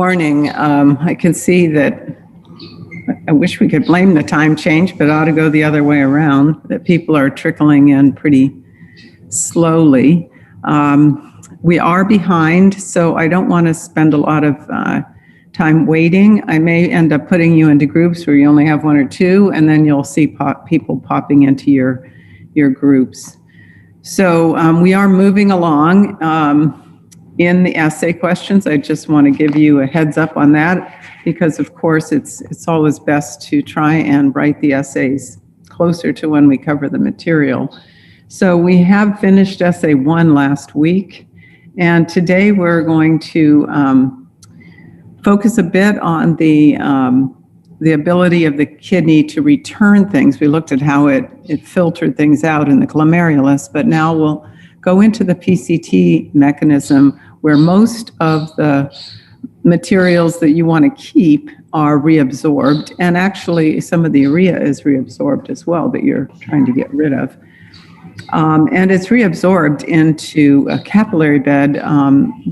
morning. I can see that I wish we could blame the time change, but it ought to go the other way around, that people are trickling in pretty slowly. We are behind, so I don't want to spend a lot of time waiting. I may end up putting you into groups where you only have one or two, and then you'll see people popping into your groups. So we are moving along. In the essay questions, I just want to give you a heads up on that, because of course it's always best to try and write the essays closer to when we cover the material. So we have finished essay 1 last week, and today we're going to focus a bit on the ability of the kidney to return things. We looked at how it filtered things out in the glomerulus, but now we'll go into the PCT mechanism, where most of the materials that you want to keep are reabsorbed, and actually some of the urea is reabsorbed as well that you're trying to get rid of. And it's reabsorbed into a capillary bed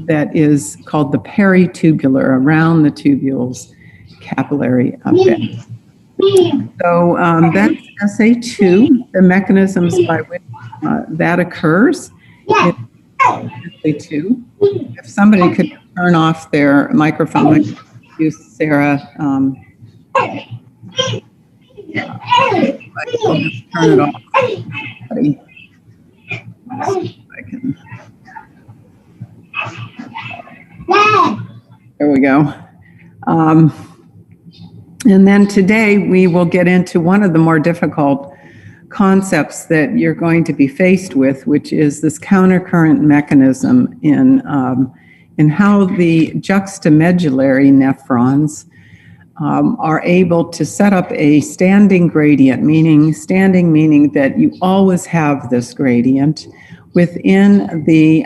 that is called the peritubular, around the tubules capillary bed. So that's essay 2, the mechanisms by which that occurs. Essay 2. If somebody could turn off their microphone, use Sarah. Yeah, I'll just turn it off. I can. There we go. And then today we will get into one of the more difficult concepts that you're going to be faced with, which is this countercurrent mechanism in how the juxtamedullary nephrons are able to set up a standing gradient, meaning that you always have this gradient within the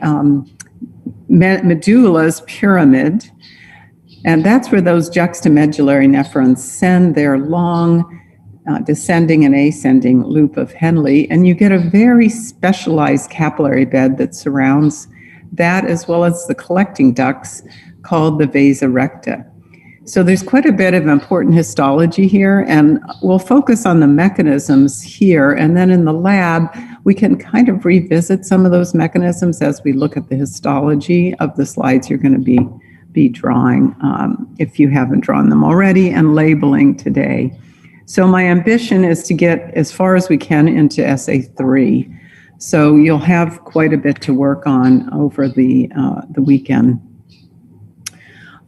medulla's pyramid. And that's where those juxtamedullary nephrons send their long descending and ascending loop of Henle, and you get a very specialized capillary bed that surrounds that, as well as the collecting ducts called the vasa recta. So there's quite a bit of important histology here, and we'll focus on the mechanisms here, and then in the lab we can kind of revisit some of those mechanisms as we look at the histology of the slides you're going to be drawing, if you haven't drawn them already, and labeling today. So my ambition is to get as far as we can into essay 3. So you'll have quite a bit to work on over the weekend.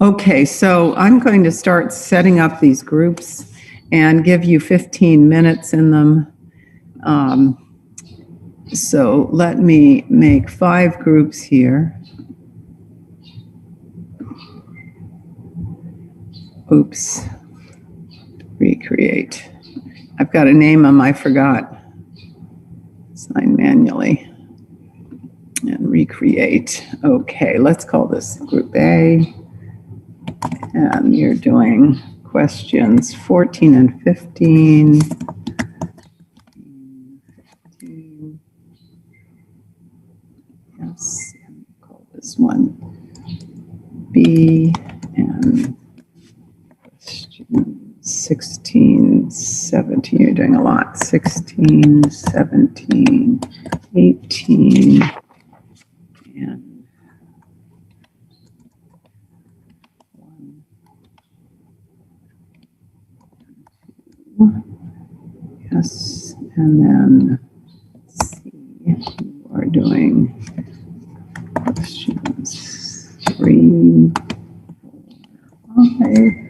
Okay, so I'm going to start setting up these groups and give you 15 minutes in them. So let me make 5 groups here. Oops. Recreate. I've got to name them, I forgot. Sign manually. And recreate. Okay, let's call this group A. And you're doing questions 14 and 15. Yes, and call this one B, and question 16, 17, you're doing a lot. 16, 17, 18, and 1, 2, yes, and then let's see, you are doing questions 3, 4, 5.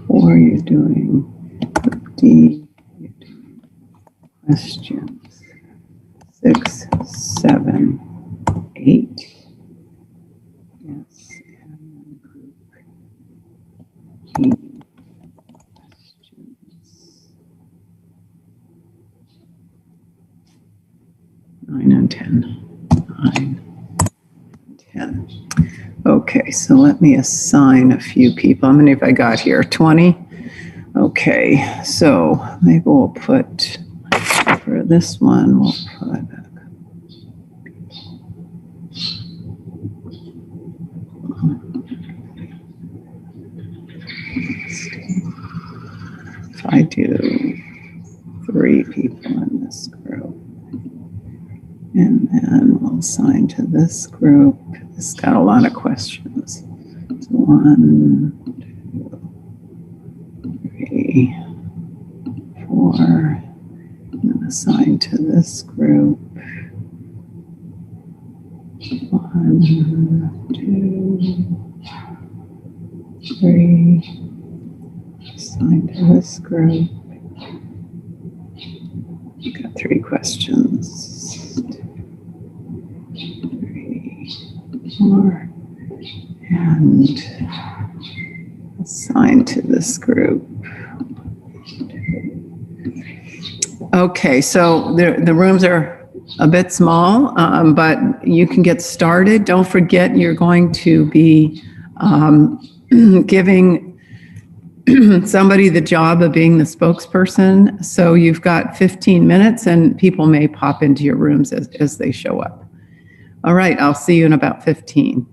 4, you're doing D, you're doing questions 6, 7, 8. Yes, and then group E, questions 9 and 10. 9 and 10. Okay, so let me assign a few people. How many have I got here? 20? Okay, so maybe we'll put, for this one, we'll put I do 3 people in this group, and then we'll assign to this group. It's got a lot of questions. So 1, 2, 3, 4, and then assign to this group. 1, 2, 3, assign to this group. Got 3 questions. 3, 4, and assign to this group. Okay, so the rooms are a bit small, but you can get started. Don't forget you're going to be giving somebody the job of being the spokesperson. So you've got 15 minutes and people may pop into your rooms as they show up. All right, I'll see you in about 15.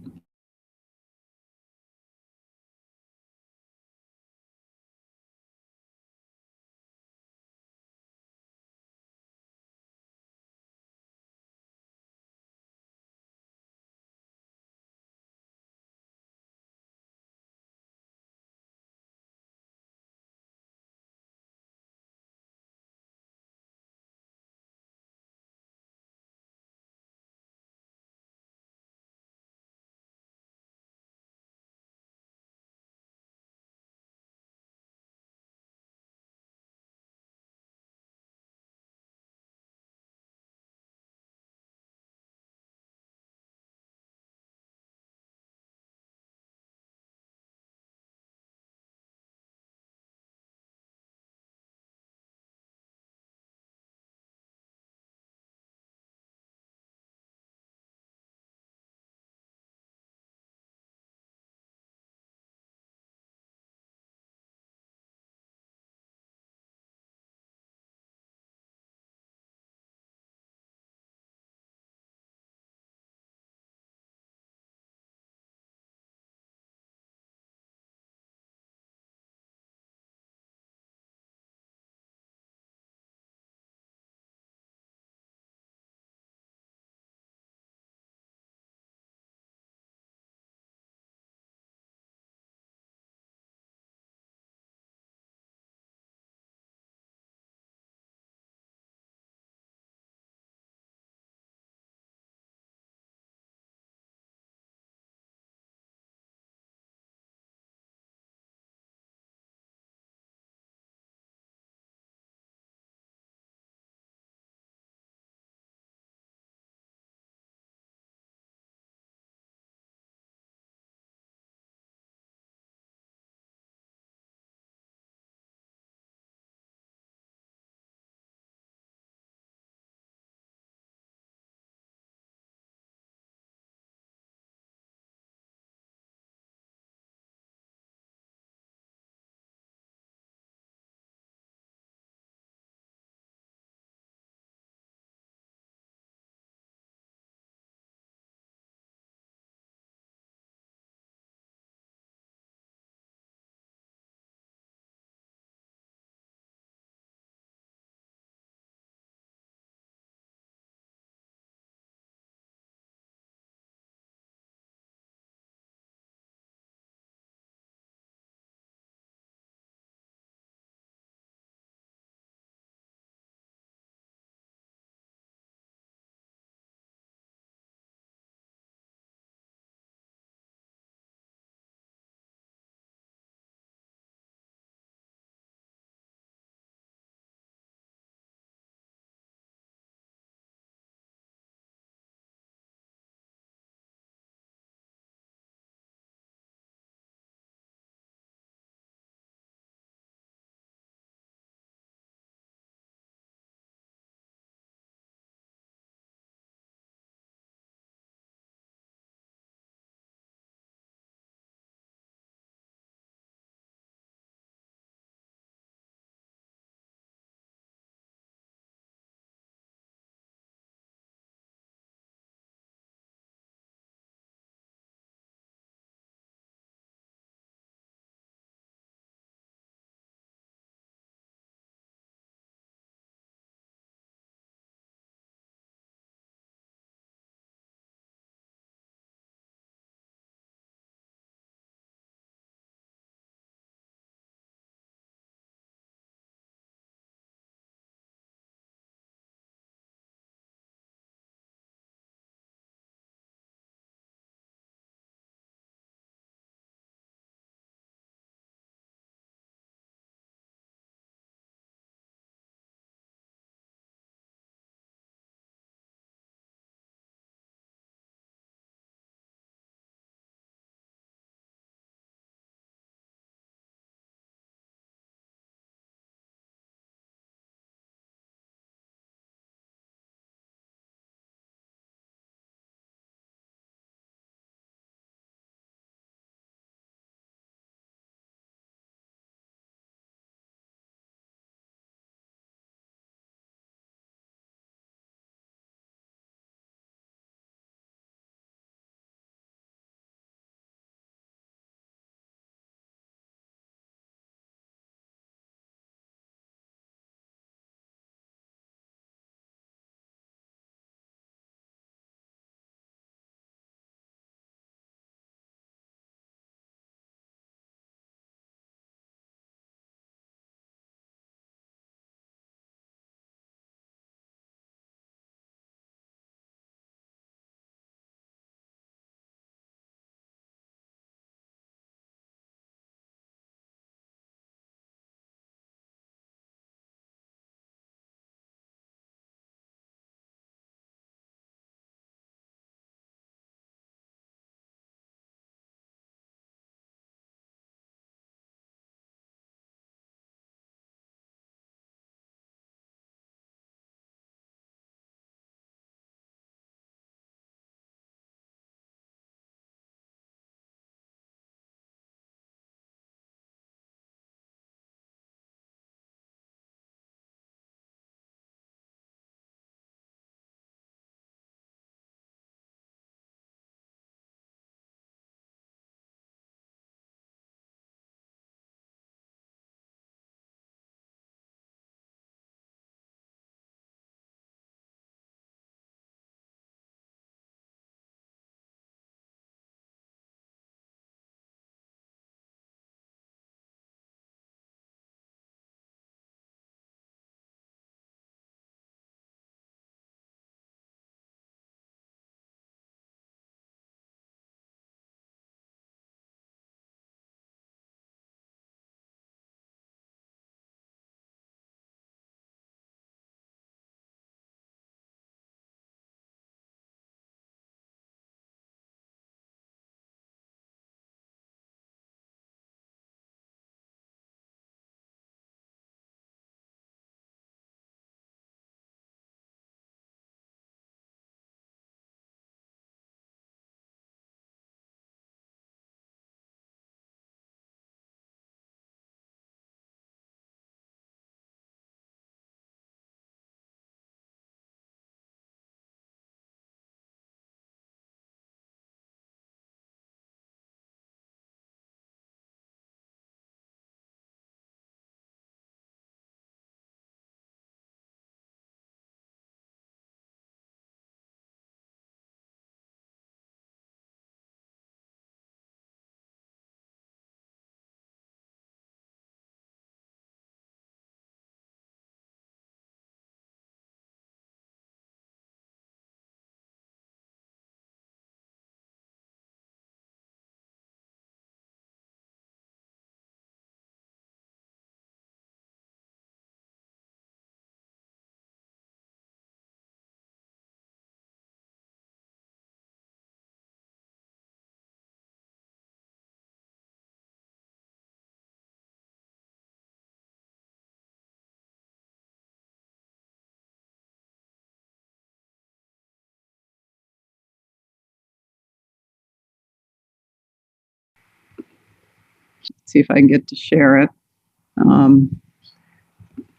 see if I can get to share it.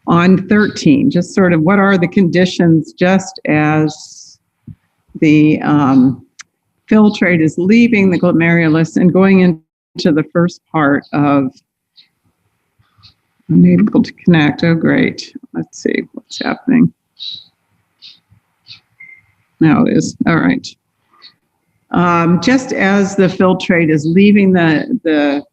On 13, just sort of what are the conditions just as the filtrate is leaving the glomerulus and going into the first part of, I'm able to connect. Oh, great. Let's see what's happening. Now it is. All right. Just as the filtrate is leaving the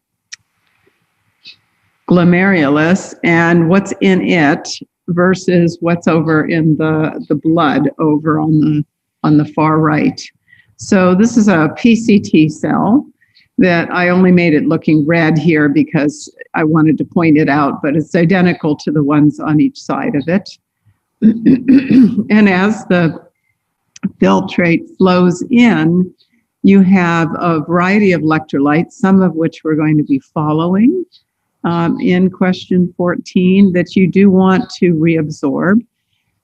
glomerulus and what's in it versus what's over in the blood over on the far right. So this is a PCT cell that I only made it looking red here because I wanted to point it out, but it's identical to the ones on each side of it. And as the filtrate flows in, you have a variety of electrolytes, some of which we're going to be following in question 14 that you do want to reabsorb.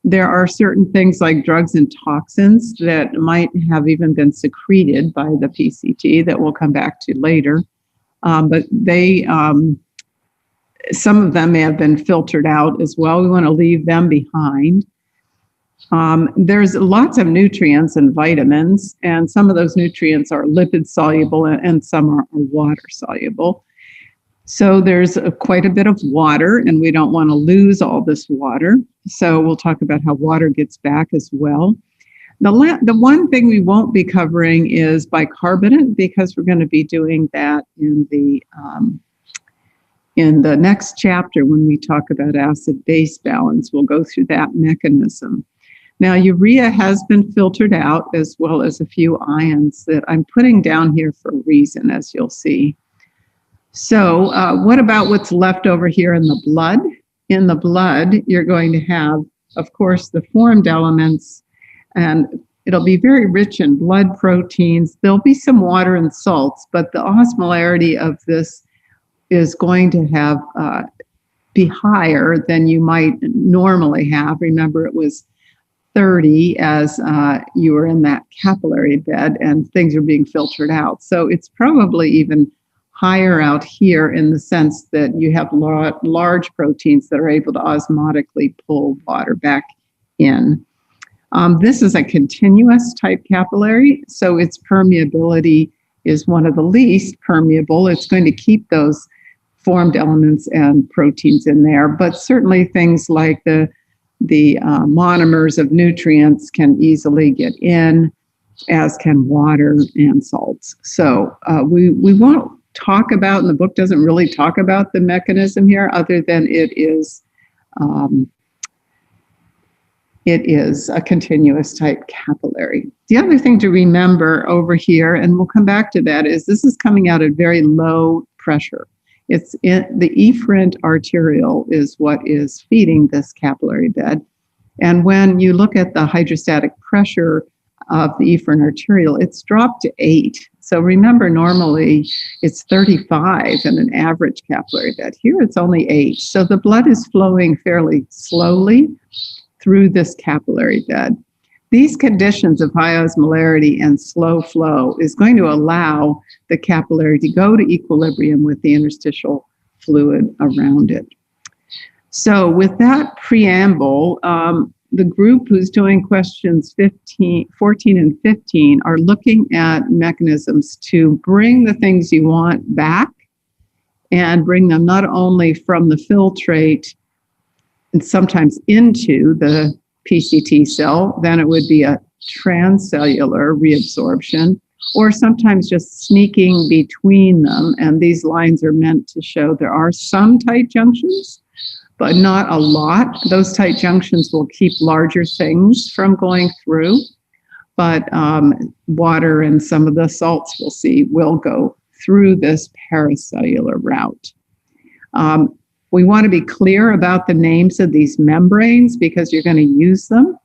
There are certain things like drugs and toxins that might have even been secreted by the PCT that we'll come back to later. But they, some of them may have been filtered out as well. We want to leave them behind. There's lots of nutrients and vitamins, and some of those nutrients are lipid soluble and some are water soluble. So there's quite a bit of water, and we don't want to lose all this water. So we'll talk about how water gets back as well. The one thing we won't be covering is bicarbonate, because we're going to be doing that in the next chapter when we talk about acid-base balance. We'll go through that mechanism. Now, urea has been filtered out, as well as a few ions that I'm putting down here for a reason, as you'll see. So what about what's left over here in the blood? In the blood, you're going to have, of course, the formed elements, and it'll be very rich in blood proteins. There'll be some water and salts, but the osmolarity of this is going to have be higher than you might normally have. Remember, it was 30 as you were in that capillary bed and things are being filtered out. So it's probably even higher out here in the sense that you have large proteins that are able to osmotically pull water back in. This is a continuous type capillary, so its permeability is one of the least permeable. It's going to keep those formed elements and proteins in there, but certainly things like the monomers of nutrients can easily get in, as can water and salts. So we won't talk about, and the book doesn't really talk about the mechanism here, other than it is a continuous type capillary. The other thing to remember over here, and we'll come back to that, is this is coming out at very low pressure. It's the efferent arteriole is what is feeding this capillary bed. And when you look at the hydrostatic pressure of the efferent arteriole, it's dropped to 8. So remember, normally it's 35 in an average capillary bed. Here it's only 8. So the blood is flowing fairly slowly through this capillary bed. These conditions of high osmolarity and slow flow is going to allow the capillary to go to equilibrium with the interstitial fluid around it. So with that preamble, the group who's doing questions 14 and 15 are looking at mechanisms to bring the things you want back and bring them not only from the filtrate and sometimes into the PCT cell, then it would be a transcellular reabsorption, or sometimes just sneaking between them. And these lines are meant to show there are some tight junctions, but not a lot. Those tight junctions will keep larger things from going through, but water and some of the salts we'll see will go through this paracellular route. We want to be clear about the names of these membranes because you're going to use them.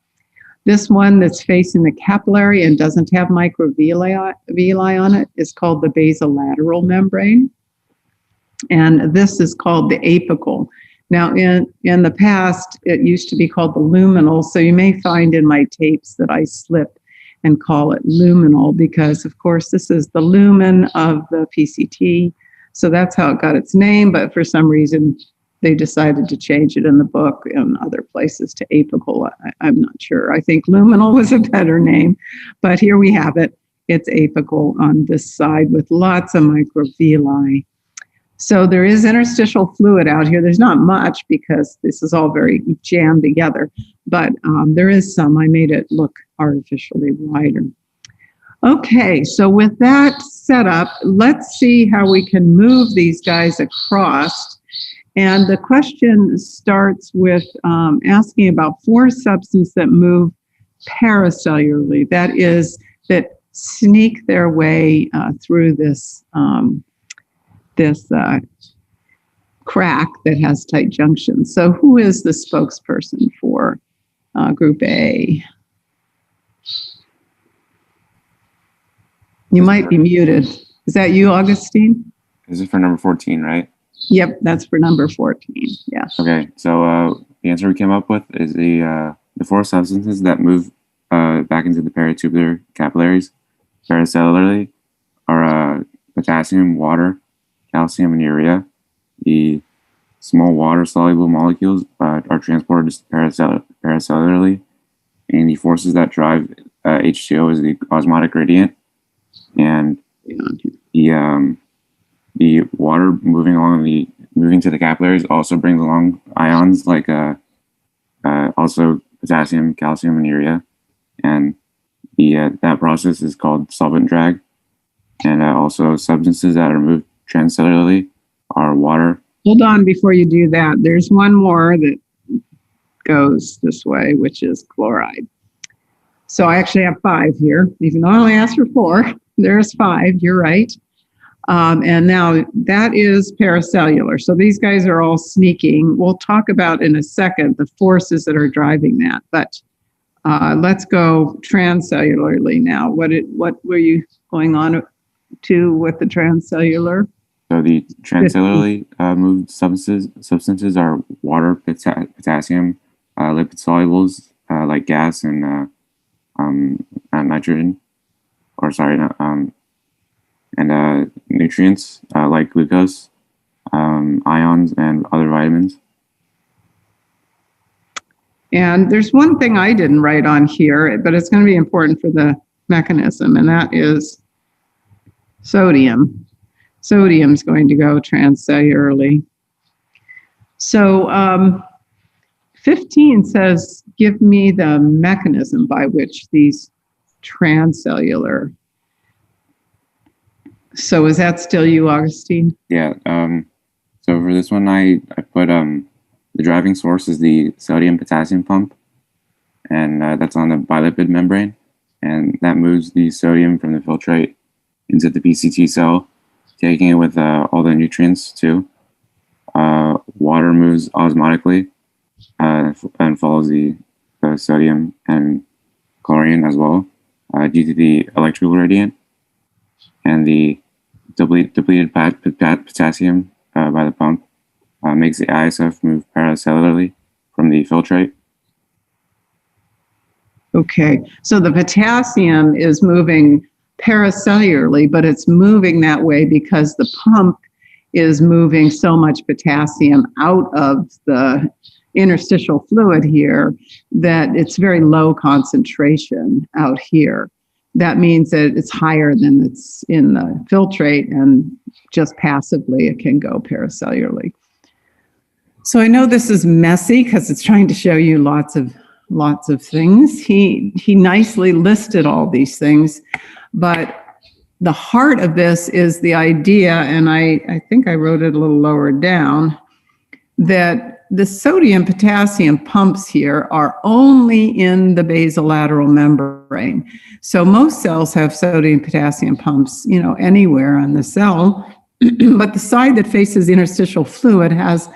This one that's facing the capillary and doesn't have microvilli on it is called the basolateral membrane. And this is called the apical. Now, in the past, it used to be called the luminal. So you may find in my tapes that I slip and call it luminal because, of course, this is the lumen of the PCT. So that's how it got its name, but for some reason they decided to change it in the book and other places to apical. I'm not sure. I think luminal was a better name, but here we have it. It's apical on this side with lots of microvilli. So there is interstitial fluid out here. There's not much because this is all very jammed together, but there is some. I made it look artificially wider. Okay, so with that set up, let's see how we can move these guys across. And the question starts with asking about 4 substances that move paracellularly. That is, that sneak their way through this crack that has tight junctions. So who is the spokesperson for group A? You might be muted. Is that you, Augustine? This is for number 14, right? Yep, that's for number 14. Yeah. Okay, so the answer we came up with is the 4 substances that move back into the peritubular capillaries paracellularly are potassium, water, calcium, and urea. The small water-soluble molecules are transported paracellularly, and the forces that drive H2O is the osmotic gradient, and the water moving to the capillaries also brings along ions like also potassium, calcium, and urea, and that process is called solvent drag. And also substances that are moved transcellularly are water. Hold on before you do that. There's one more that goes this way, which is chloride. So I actually have 5 here, even though I only asked for 4. There's 5, you're right. And now that is paracellular. So these guys are all sneaking. We'll talk about in a second the forces that are driving that. But let's go transcellularly now. What were you going on to with the transcellular? So the transcellularly moved substances are water, potassium, lipid solubles like gas and nitrogen, and nutrients like glucose, ions, and other vitamins. And there's one thing I didn't write on here, but it's going to be important for the mechanism, and that is sodium. Sodium is going to go transcellularly. So 15 says, give me the mechanism by which these transcellular. So is that still you, Augustine? Yeah. So for this one, I put the driving source is the sodium-potassium pump, and that's on the bilipid membrane, and that moves the sodium from the filtrate into the PCT cell, taking it with all the nutrients too. Water moves osmotically and follows the sodium and chlorine as well due to the electrical gradient, and the depleted potassium by the pump makes the ISF move paracellularly from the filtrate. Okay, so the potassium is moving paracellularly, but it's moving that way because the pump is moving so much potassium out of the interstitial fluid here that it's very low concentration out here. That means that it's higher than it's in the filtrate, and just passively it can go paracellularly. So I know this is messy because it's trying to show you lots of things. He nicely listed all these things, but the heart of this is the idea, and I think I wrote it a little lower down, that the sodium-potassium pumps here are only in the basolateral membrane. So most cells have sodium-potassium pumps, anywhere on the cell, but the side that faces the interstitial fluid has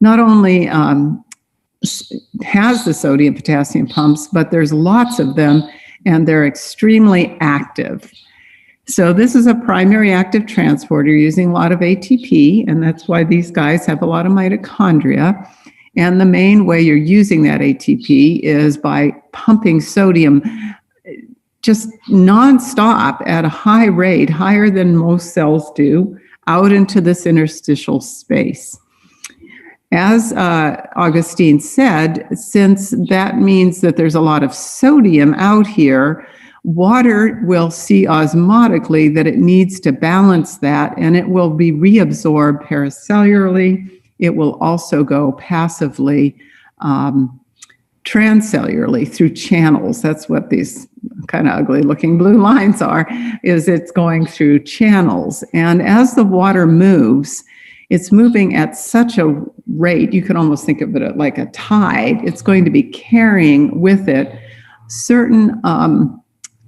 not only has the sodium-potassium pumps, but there's lots of them, and they're extremely active. So this is a primary active transporter using a lot of ATP, and that's why these guys have a lot of mitochondria. And the main way you're using that ATP is by pumping sodium just nonstop at a high rate, higher than most cells do, out into this interstitial space. As Augustine said, since that means that there's a lot of sodium out here, water will see osmotically that it needs to balance that, and it will be reabsorbed paracellularly. It will also go passively transcellularly through channels. That's what these kind of ugly looking blue lines are, is it's going through channels. And as the water moves, it's moving at such a rate, you can almost think of it like a tide. It's going to be carrying with it certain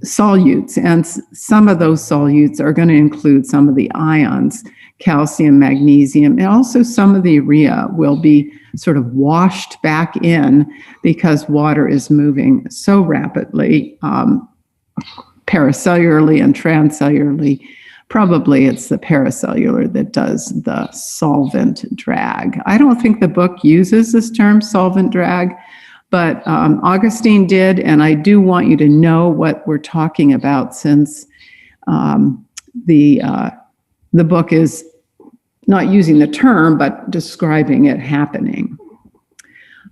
solutes, and some of those solutes are going to include some of the ions, calcium, magnesium, and also some of the urea will be sort of washed back in because water is moving so rapidly, paracellularly and transcellularly. Probably it's the paracellular that does the solvent drag. I don't think the book uses this term solvent drag, but Augustine did, and I do want you to know what we're talking about, since the book is not using the term, but describing it happening.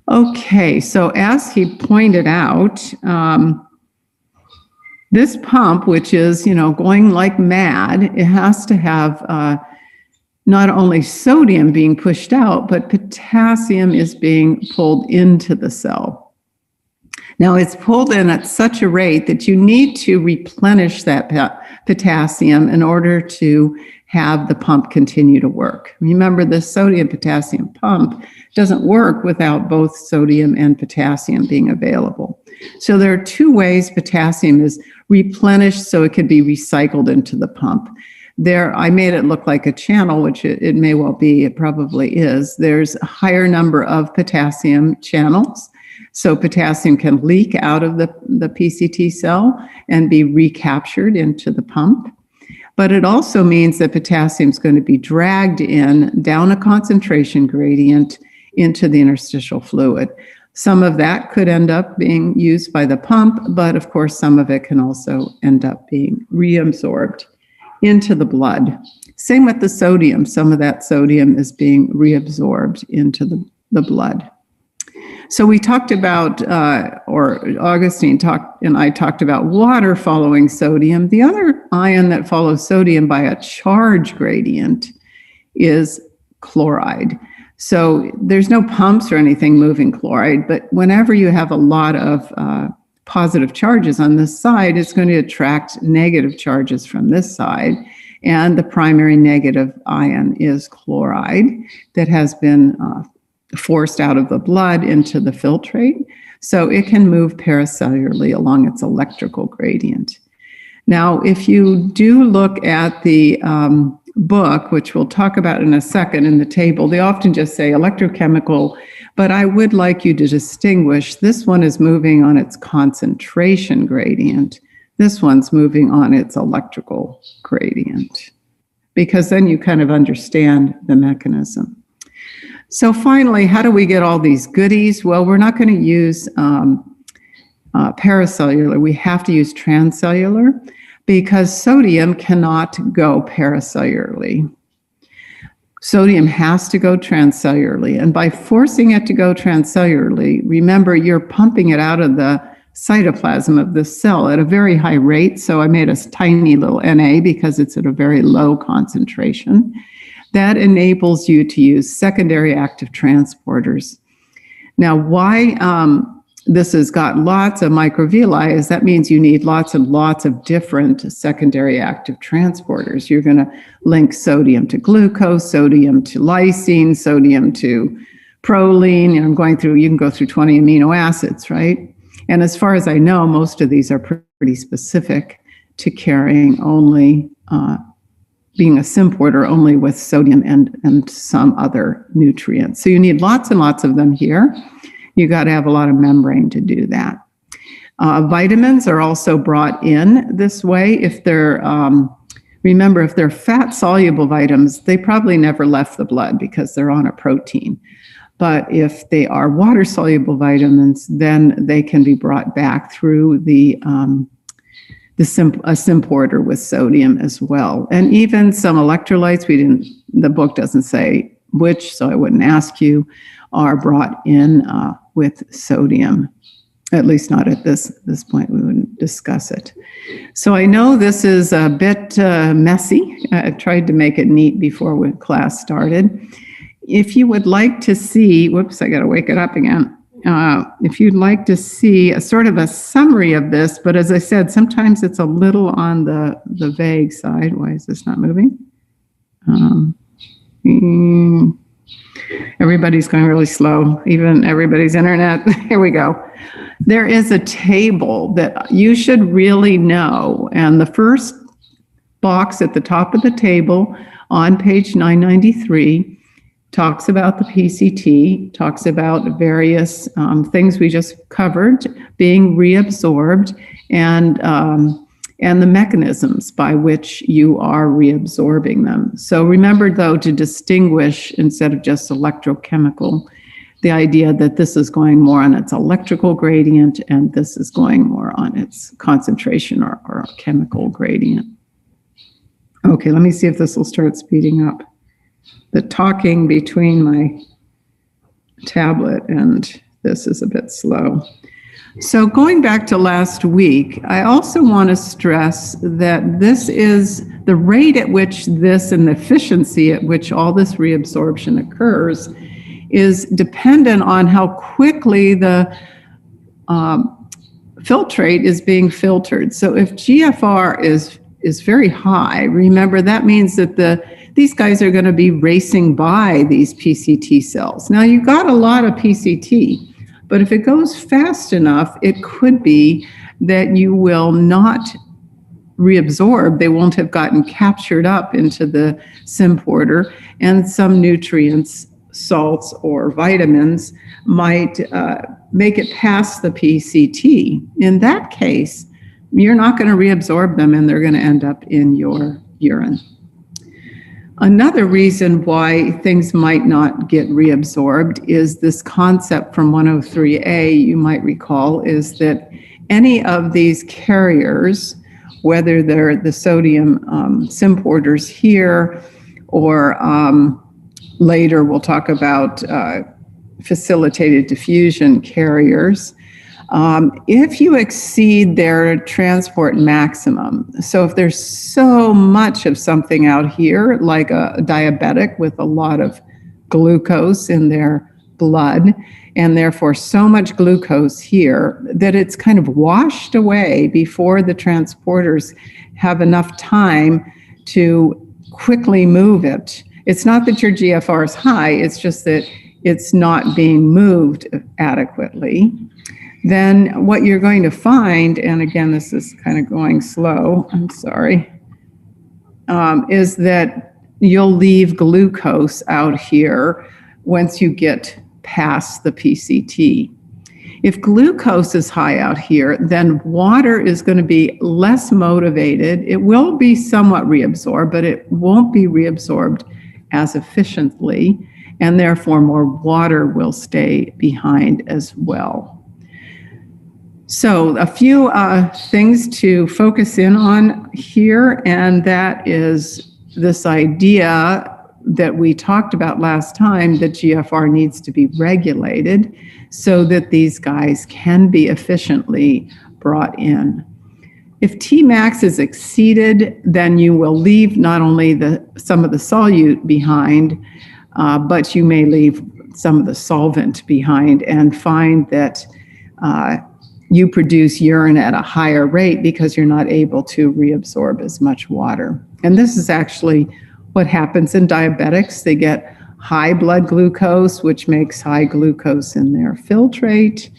Okay, so as he pointed out, this pump, which is, going like mad, it has to have not only sodium being pushed out, but potassium is being pulled into the cell. Now, it's pulled in at such a rate that you need to replenish that potassium in order to have the pump continue to work. Remember, the sodium-potassium pump doesn't work without both sodium and potassium being available. So there are two ways potassium is replenished so it could be recycled into the pump. I made it look like a channel, which it may well be, it probably is. There's a higher number of potassium channels. So potassium can leak out of the PCT cell and be recaptured into the pump. But it also means that potassium is going to be dragged in down a concentration gradient into the interstitial fluid. Some of that could end up being used by the pump, but of course some of it can also end up being reabsorbed into the blood. Same with the sodium. Some of that sodium is being reabsorbed into the blood. So we talked about, or Augustine and I talked about water following sodium. The other ion that follows sodium by a charge gradient is chloride. So there's no pumps or anything moving chloride, but whenever you have a lot of positive charges on this side, it's going to attract negative charges from this side. And the primary negative ion is chloride that has been forced out of the blood into the filtrate. So it can move paracellularly along its electrical gradient. Now, if you do look at the book, which we'll talk about in a second in the table, they often just say electrochemical, but I would like you to distinguish, this one is moving on its concentration gradient. This one's moving on its electrical gradient, because then you kind of understand the mechanism. So finally, how do we get all these goodies? Well, we're not going to use paracellular. We have to use transcellular because sodium cannot go paracellularly. Sodium has to go transcellularly. And by forcing it to go transcellularly, remember, you're pumping it out of the cytoplasm of the cell at a very high rate. So I made a tiny little Na because it's at a very low concentration. That enables you to use secondary active transporters. Now, why this has got lots of microvilli is that means you need lots and lots of different secondary active transporters. You're going to link sodium to glucose, sodium to lysine, sodium to proline. I'm going through, you can go through 20 amino acids, right? And as far as I know, most of these are pretty specific to carrying only being a symporter only with sodium and some other nutrients. So you need lots and lots of them here. You got to have a lot of membrane to do that. Vitamins are also brought in this way. If they're, remember, if they're fat-soluble vitamins, they probably never left the blood because they're on a protein. But if they are water-soluble vitamins, then they can be brought back through the a symporter with sodium as well. And even some electrolytes, the book doesn't say which, so I wouldn't ask you, are brought in with sodium. At least not at this point, we wouldn't discuss it. So I know this is a bit messy. I tried to make it neat before class started. If you would like to see, whoops, I got to wake it up again. If you'd like to see a sort of a summary of this, but as I said, sometimes it's a little on the vague side. Why is this not moving? Everybody's going really slow, even everybody's internet. Here we go. There is a table that you should really know. And the first box at the top of the table on page 993 talks about the PCT, talks about various things we just covered being reabsorbed, and the mechanisms by which you are reabsorbing them. So remember, though, to distinguish instead of just electrochemical, the idea that this is going more on its electrical gradient and this is going more on its concentration or chemical gradient. Okay, let me see if this will start speeding up. The talking between my tablet and this is a bit slow. So going back to last week, I also want to stress that this is the rate at which this and the efficiency at which all this reabsorption occurs is dependent on how quickly the filtrate is being filtered. So if GFR is very high, remember that means that these guys are going to be racing by these PCT cells. Now you've got a lot of PCT, but if it goes fast enough, it could be that you will not reabsorb. They won't have gotten captured up into the symporter, and some nutrients, salts or vitamins might make it past the PCT. In that case, you're not going to reabsorb them and they're going to end up in your urine. Another reason why things might not get reabsorbed is this concept from 103A, you might recall, is that any of these carriers, whether they're the sodium symporters here or later we'll talk about facilitated diffusion carriers, if you exceed their transport maximum, so if there's so much of something out here, like a diabetic with a lot of glucose in their blood, and therefore so much glucose here that it's kind of washed away before the transporters have enough time to quickly move it. It's not that your GFR is high, it's just that it's not being moved adequately. Then what you're going to find, and again, this is kind of going slow, I'm sorry, is that you'll leave glucose out here once you get past the PCT. If glucose is high out here, then water is going to be less motivated. It will be somewhat reabsorbed, but it won't be reabsorbed as efficiently, and therefore more water will stay behind as well. So a few things to focus in on here, and that is this idea that we talked about last time, that GFR needs to be regulated so that these guys can be efficiently brought in. If Tmax is exceeded, then you will leave not only some of the solute behind, but you may leave some of the solvent behind and find that you produce urine at a higher rate because you're not able to reabsorb as much water. And this is actually what happens in diabetics. They get high blood glucose, which makes high glucose in their filtrate.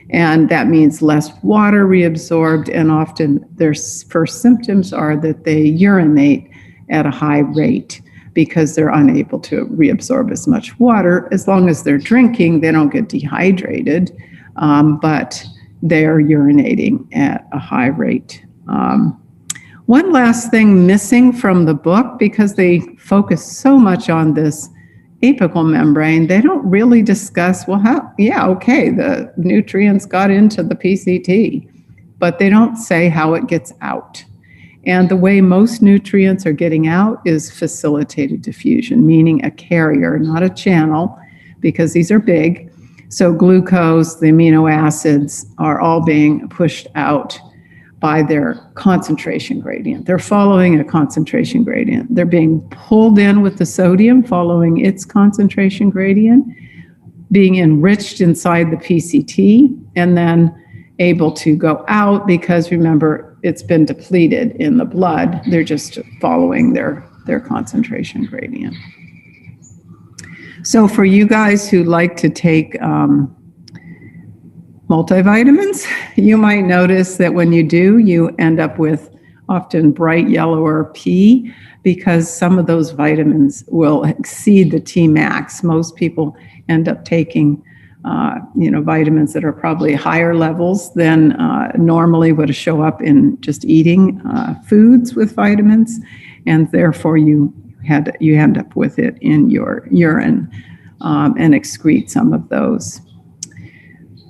And that means less water reabsorbed. And often their first symptoms are that they urinate at a high rate because they're unable to reabsorb as much water. As long as they're drinking, they don't get dehydrated, but they're urinating at a high rate. One last thing missing from the book, because they focus so much on this apical membrane, they don't really discuss, well, the nutrients got into the PCT. but they don't say how it gets out. And the way most nutrients are getting out is facilitated diffusion, meaning a carrier, not a channel, because these are big. So glucose, the amino acids are all being pushed out by their concentration gradient. They're following a concentration gradient. They're being pulled in with the sodium following its concentration gradient, being enriched inside the PCT, and then able to go out because, remember, it's been depleted in the blood. They're just following their concentration gradient. So for you guys who like to take multivitamins, you might notice that when you do, you end up with often bright yellow or P, because some of those vitamins will exceed the T max. Most people end up taking vitamins that are probably higher levels than normally would show up in just eating foods with vitamins, and therefore you end up with it in your urine and excrete some of those.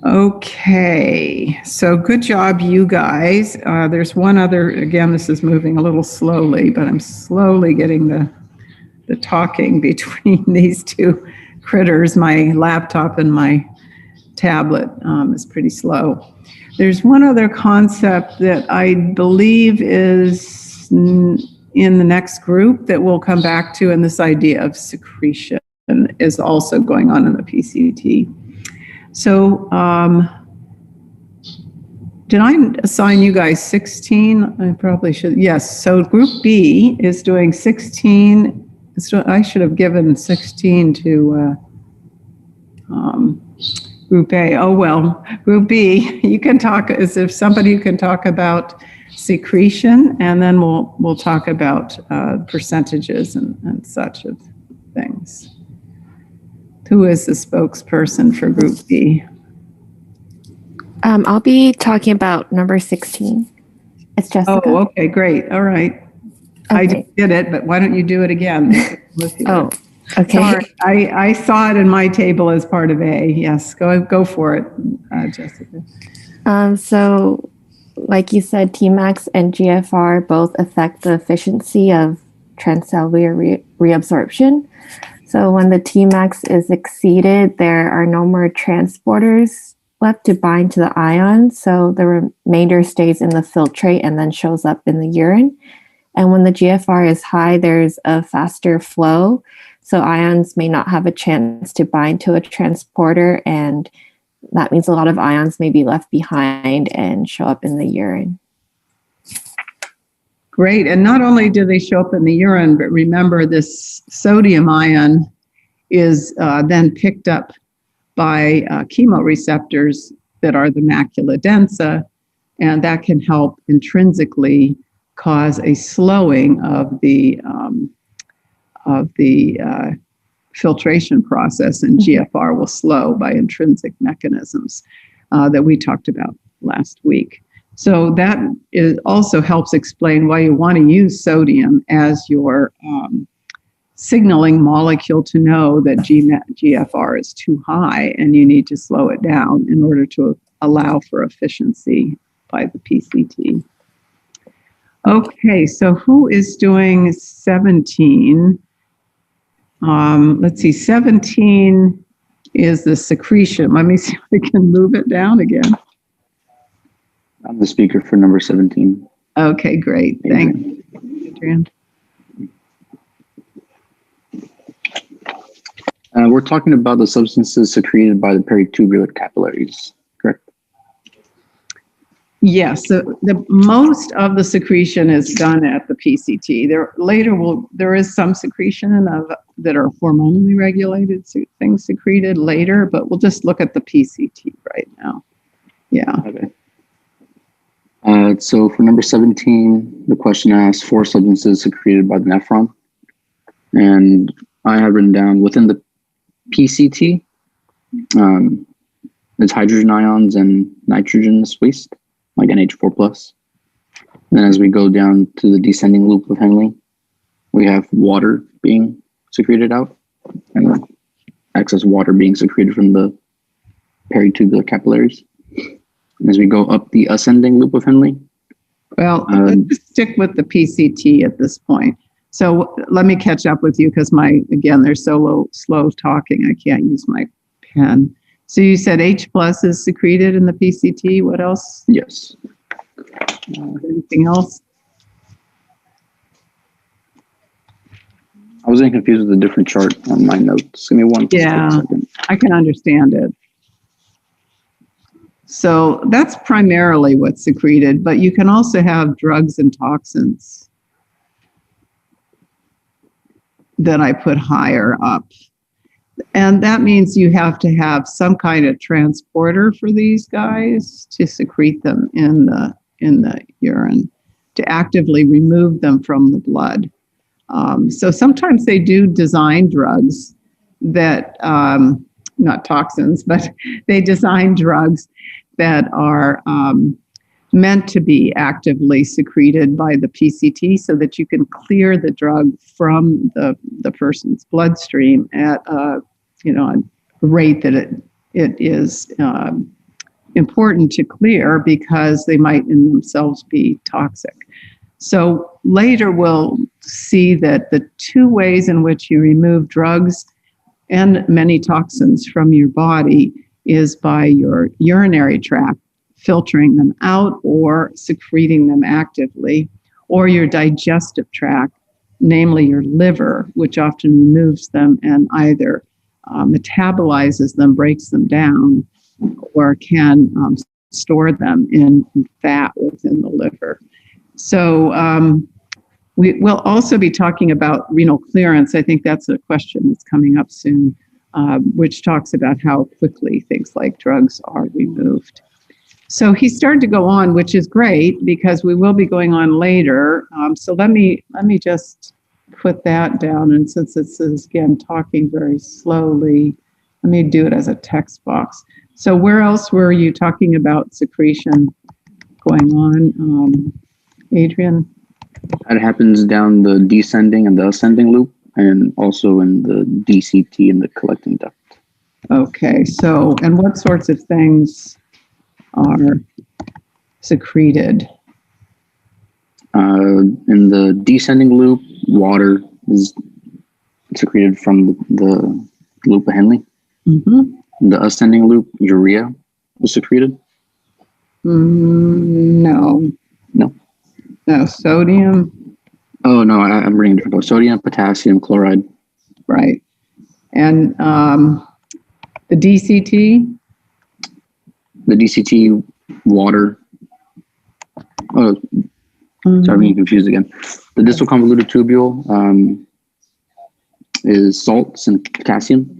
Okay, so good job, you guys. There's one other, again, this is moving a little slowly, but I'm slowly getting the talking between these two critters. My laptop and my tablet is pretty slow. There's one other concept that I believe is in the next group that we'll come back to, and this idea of secretion is also going on in the PCT. So did I assign you guys 16? I probably should. Yes, so group B is doing 16. So I should have given 16 to Group A. Oh, well, Group B, you can talk, as if somebody who can talk about secretion, and then we'll talk about percentages and such of things. Who is the spokesperson for Group B? I'll be talking about number 16. It's Jessica. Oh, okay, great. All right. I just did it, but why don't you do it again? Oh, okay. Sorry, I saw it in my table as part of A. Yes, go for it, Jessica. So, like you said, Tmax and GFR both affect the efficiency of transcellular reabsorption. So when the Tmax is exceeded, there are no more transporters left to bind to the ion. So the remainder stays in the filtrate and then shows up in the urine. And when the GFR is high, there's a faster flow. So ions may not have a chance to bind to a transporter. And that means a lot of ions may be left behind and show up in the urine. Great. And not only do they show up in the urine, but remember this sodium ion is then picked up by chemoreceptors that are the macula densa, and that can help intrinsically cause a slowing of the filtration process, and GFR will slow by intrinsic mechanisms that we talked about last week. So that also helps explain why you want to use sodium as your signaling molecule to know that GFR is too high and you need to slow it down in order to allow for efficiency by the PCT. Okay, so who is doing 17? Let's see, 17 is the secretion. Let me see if we can move it down again. I'm the speaker for number 17. Okay, great. Thank you, Adrian. We're talking about the substances secreted by the peritubular capillaries, correct? Yes, so most of the secretion is done at the PCT. There is some secretion that are hormonally regulated things secreted later, but we'll just look at the PCT right now. Yeah. Okay. So for number 17, the question asks 4 substances secreted by the nephron. And I have written down within the PCT, there's hydrogen ions and nitrogenous waste, like NH4+. And then as we go down to the descending loop of Henle, we have water being secreted out, and excess water being secreted from the peritubular capillaries. As we go up the ascending loop of Henley, Well, let's just stick with the PCT at this point. So let me catch up with you because they're so slow talking. I can't use my pen. So you said H plus is secreted in the PCT. What else? yes. Anything else? I was getting confused with a different chart on my notes. Give me one Yeah. second. I can understand it. So that's primarily what's secreted, but you can also have drugs and toxins that I put higher up. And that means you have to have some kind of transporter for these guys to secrete them in the urine, to actively remove them from the blood. So sometimes they do design drugs that, not toxins, but they design drugs that are meant to be actively secreted by the PCT so that you can clear the drug from the person's bloodstream at a rate that it is important to clear because they might in themselves be toxic. So later we'll see that the two ways in which you remove drugs and many toxins from your body is by your urinary tract, filtering them out or secreting them actively, or your digestive tract, namely your liver, which often removes them and either metabolizes them, breaks them down, or can store them in fat within the liver. So we will also be talking about renal clearance. I think that's a question that's coming up soon, which talks about how quickly things like drugs are removed. So he started to go on, which is great because we will be going on later. So let me just put that down. And since this is, again, talking very slowly, let me do it as a text box. So where else were you talking about secretion going on, Adrian? That happens down the descending and the ascending loop, and also in the DCT and the collecting duct. Okay, so, and what sorts of things are secreted? In the descending loop, water is secreted from the loop of Henley. Mm-hmm. In the ascending loop, urea is secreted. No. No. No, sodium, Oh, no, I'm reading a different book. Sodium, potassium, chloride. right. And the DCT? The DCT, water. Oh, sorry, I'm getting confused again. The distal convoluted tubule is salts and calcium,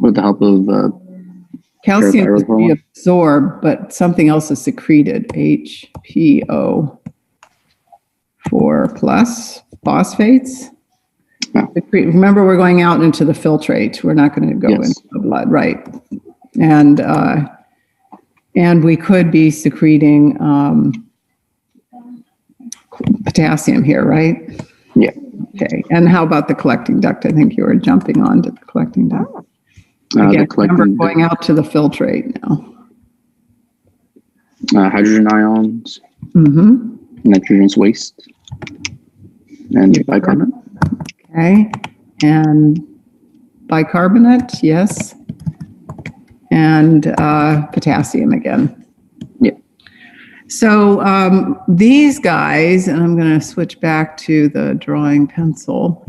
with the help of Calcium is parathyroid hormone. reabsorbed, but something else is secreted, HPO4 plus, phosphates. No. Remember, we're going out into the filtrate. We're not going to go Yes. into the blood, right? And we could be secreting potassium here, right? Yeah. Okay. And how about the collecting duct? I think you were jumping on to the collecting duct. Again, remember going out to the filtrate now. Hydrogen ions, Mm-hmm. nitrogen's waste, and bicarbonate. Okay. And bicarbonate, yes. And potassium again. Yeah. So these guys, and I'm going to switch back to the drawing pencil.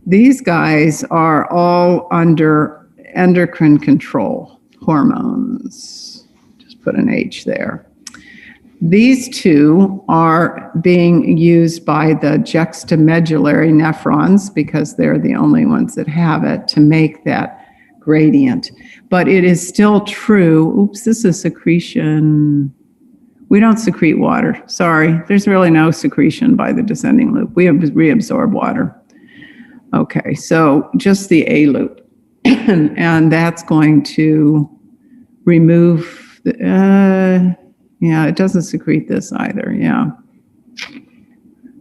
These guys are all under endocrine control hormones. Just put an H there. These two are being used by the juxtamedullary nephrons because they're the only ones that have it to make that gradient. But it is still true. Oops, this is secretion. We don't secrete water. Sorry, there's really no secretion by the descending loop. We reabsorb water. Okay, so just the A loop. And that's going to remove the, yeah, it doesn't secrete this either, yeah.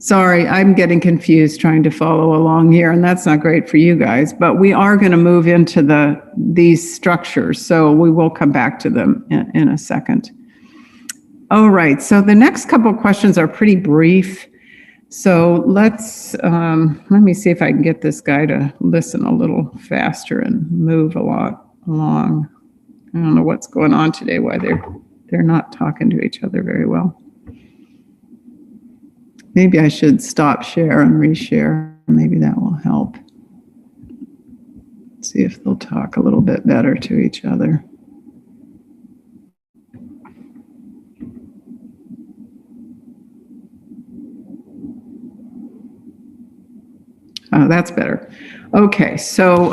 Sorry, I'm getting confused trying to follow along here, and that's not great for you guys. But we are going to move into these structures, so we will come back to them in a second. All right, so the next couple of questions are pretty brief. So let me see if I can get this guy to listen a little faster and move a lot along. I don't know what's going on today, why they're not talking to each other very well. Maybe I should stop share and reshare. Maybe that will help. See if they'll talk a little bit better to each other. Oh, that's better. Okay, so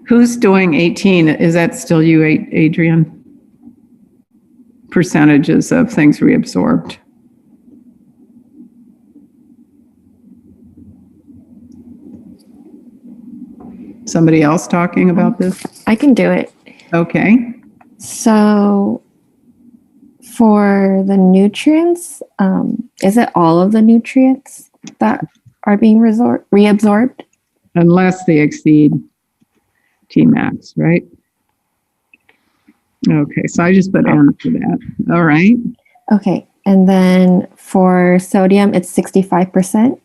who's doing 18? Is that still you, Adrian? Percentages of things reabsorbed. Somebody else talking about this? I can do it. Okay. So for the nutrients, is it all of the nutrients that are being reabsorbed? Unless they exceed Tmax, right? Okay, so I just put N for that. All right. Okay, and then for sodium, it's 65%.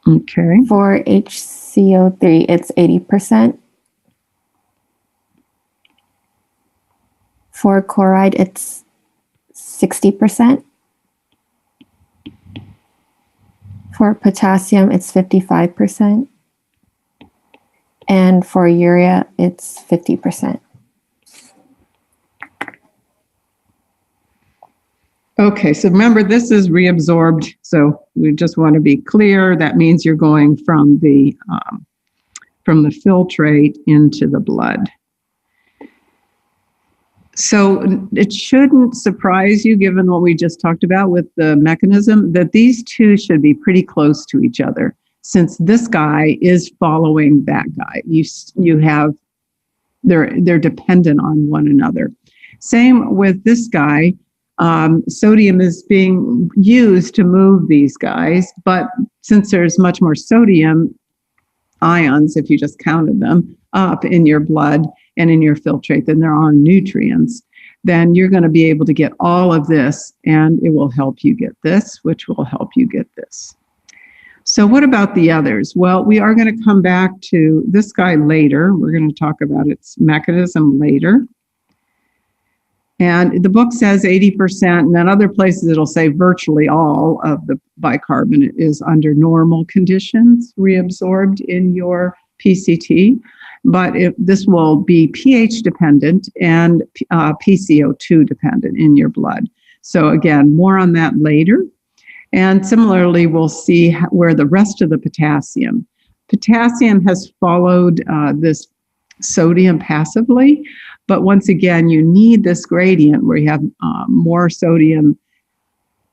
Okay. For HCO3, it's 80%. For chloride, it's 60%. For potassium, it's 55%. And for urea, it's 50%. Okay, so remember, this is reabsorbed. So we just want to be clear. That means you're going from the filtrate into the blood. So it shouldn't surprise you, given what we just talked about with the mechanism, that these two should be pretty close to each other, since this guy is following that guy. They're dependent on one another. Same with this guy. Sodium is being used to move these guys, but since there's much more sodium ions, if you just counted them up in your blood and in your filtrate than there are nutrients, then you're going to be able to get all of this, and it will help you get this, which will help you get this. So what about the others? Well, we are going to come back to this guy later. We're going to talk about its mechanism later. And the book says 80%, and then other places it'll say virtually all of the bicarbonate is under normal conditions reabsorbed in your PCT. But this will be pH dependent and PCO2 dependent in your blood. So again, more on that later. And similarly, we'll see where the rest of the potassium has followed this sodium passively. But once again, you need this gradient where you have more sodium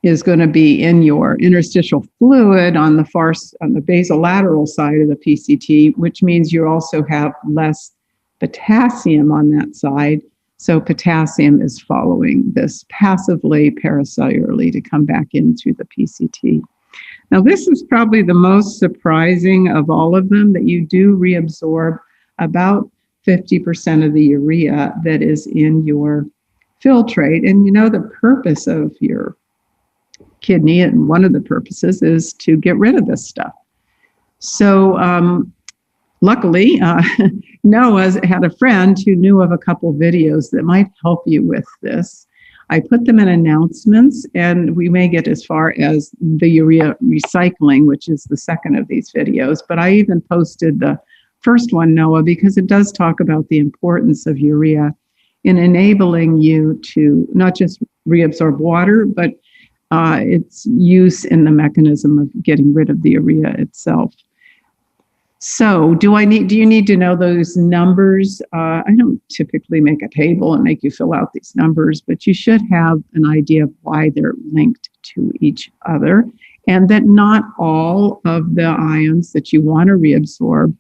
is going to be in your interstitial fluid on the basolateral side of the PCT, which means you also have less potassium on that side. So potassium is following this passively paracellularly to come back into the PCT. Now, this is probably the most surprising of all of them, that you do reabsorb about 50% of the urea that is in your filtrate. And you know the purpose of your kidney, and one of the purposes is to get rid of this stuff. So luckily, Noah had a friend who knew of a couple videos that might help you with this. I put them in announcements, and we may get as far as the urea recycling, which is the second of these videos. But I even posted the first one, Noah, because it does talk about the importance of urea in enabling you to not just reabsorb water, but its use in the mechanism of getting rid of the urea itself. So do you need to know those numbers? I don't typically make a table and make you fill out these numbers, but you should have an idea of why they're linked to each other, and that not all of the ions that you want to reabsorb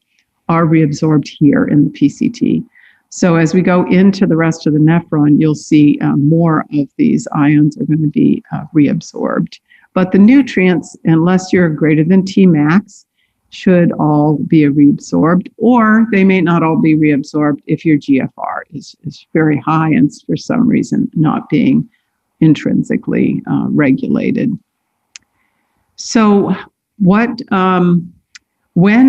are reabsorbed here in the PCT. So as we go into the rest of the nephron, you'll see more of these ions are going to be reabsorbed. But the nutrients, unless you're greater than Tmax, should all be reabsorbed, or they may not all be reabsorbed if your GFR is very high and for some reason not being intrinsically regulated. So when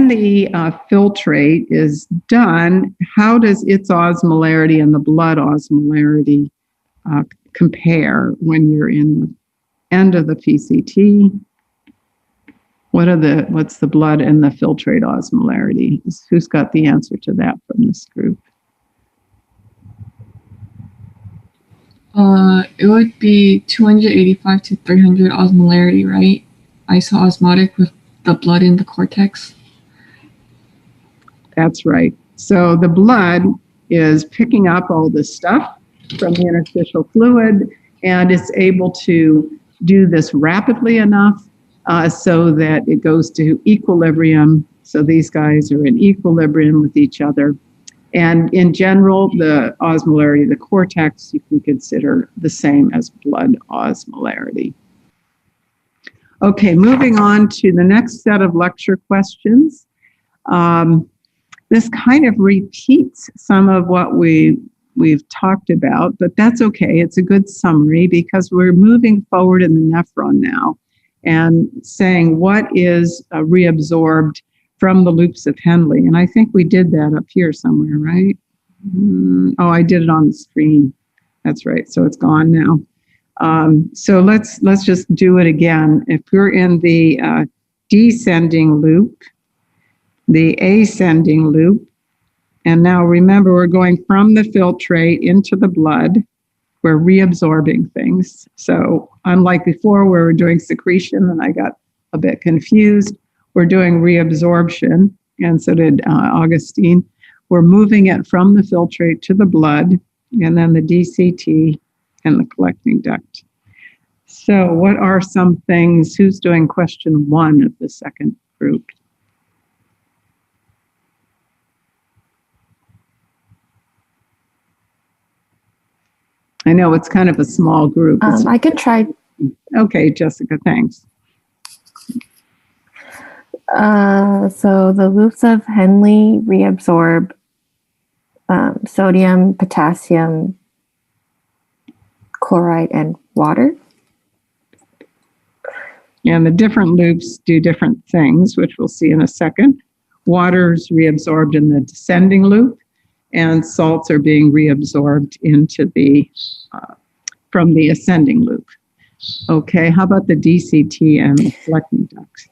the filtrate is done, how does its osmolarity and the blood osmolarity compare when you're in the end of the PCT? What's the blood and the filtrate osmolarity? Who's got the answer to that from this group? It would be 285 to 300 osmolarity, right? Isoosmotic with the blood in the cortex. That's right. So the blood is picking up all this stuff from the interstitial fluid, and it's able to do this rapidly enough so that it goes to equilibrium. So these guys are in equilibrium with each other. And in general, the osmolarity of the cortex, you can consider the same as blood osmolarity. Okay, moving on to the next set of lecture questions. This kind of repeats some of what we've talked about, but that's okay. It's a good summary because we're moving forward in the nephron now and saying what is reabsorbed from the loops of Henle. And I think we did that up here somewhere, right? Oh, I did it on the screen. That's right. So it's gone now. So let's just do it again. If you're in the descending loop, the ascending loop, and now remember we're going from the filtrate into the blood. We're reabsorbing things. So unlike before where we're doing secretion and I got a bit confused, we're doing reabsorption, and so did Augustine. We're moving it from the filtrate to the blood, and then the DCT and the collecting duct. So what are some things? Who's doing question 1 of the second group? I know it's kind of a small group. I could try. Okay, Jessica, thanks. So the loops of Henle reabsorb sodium, potassium, chloride, and water. And the different loops do different things, which we'll see in a second. Water's reabsorbed in the descending loop, and salts are being reabsorbed into the from the ascending loop. Okay, how about the DCT and the collecting ducts?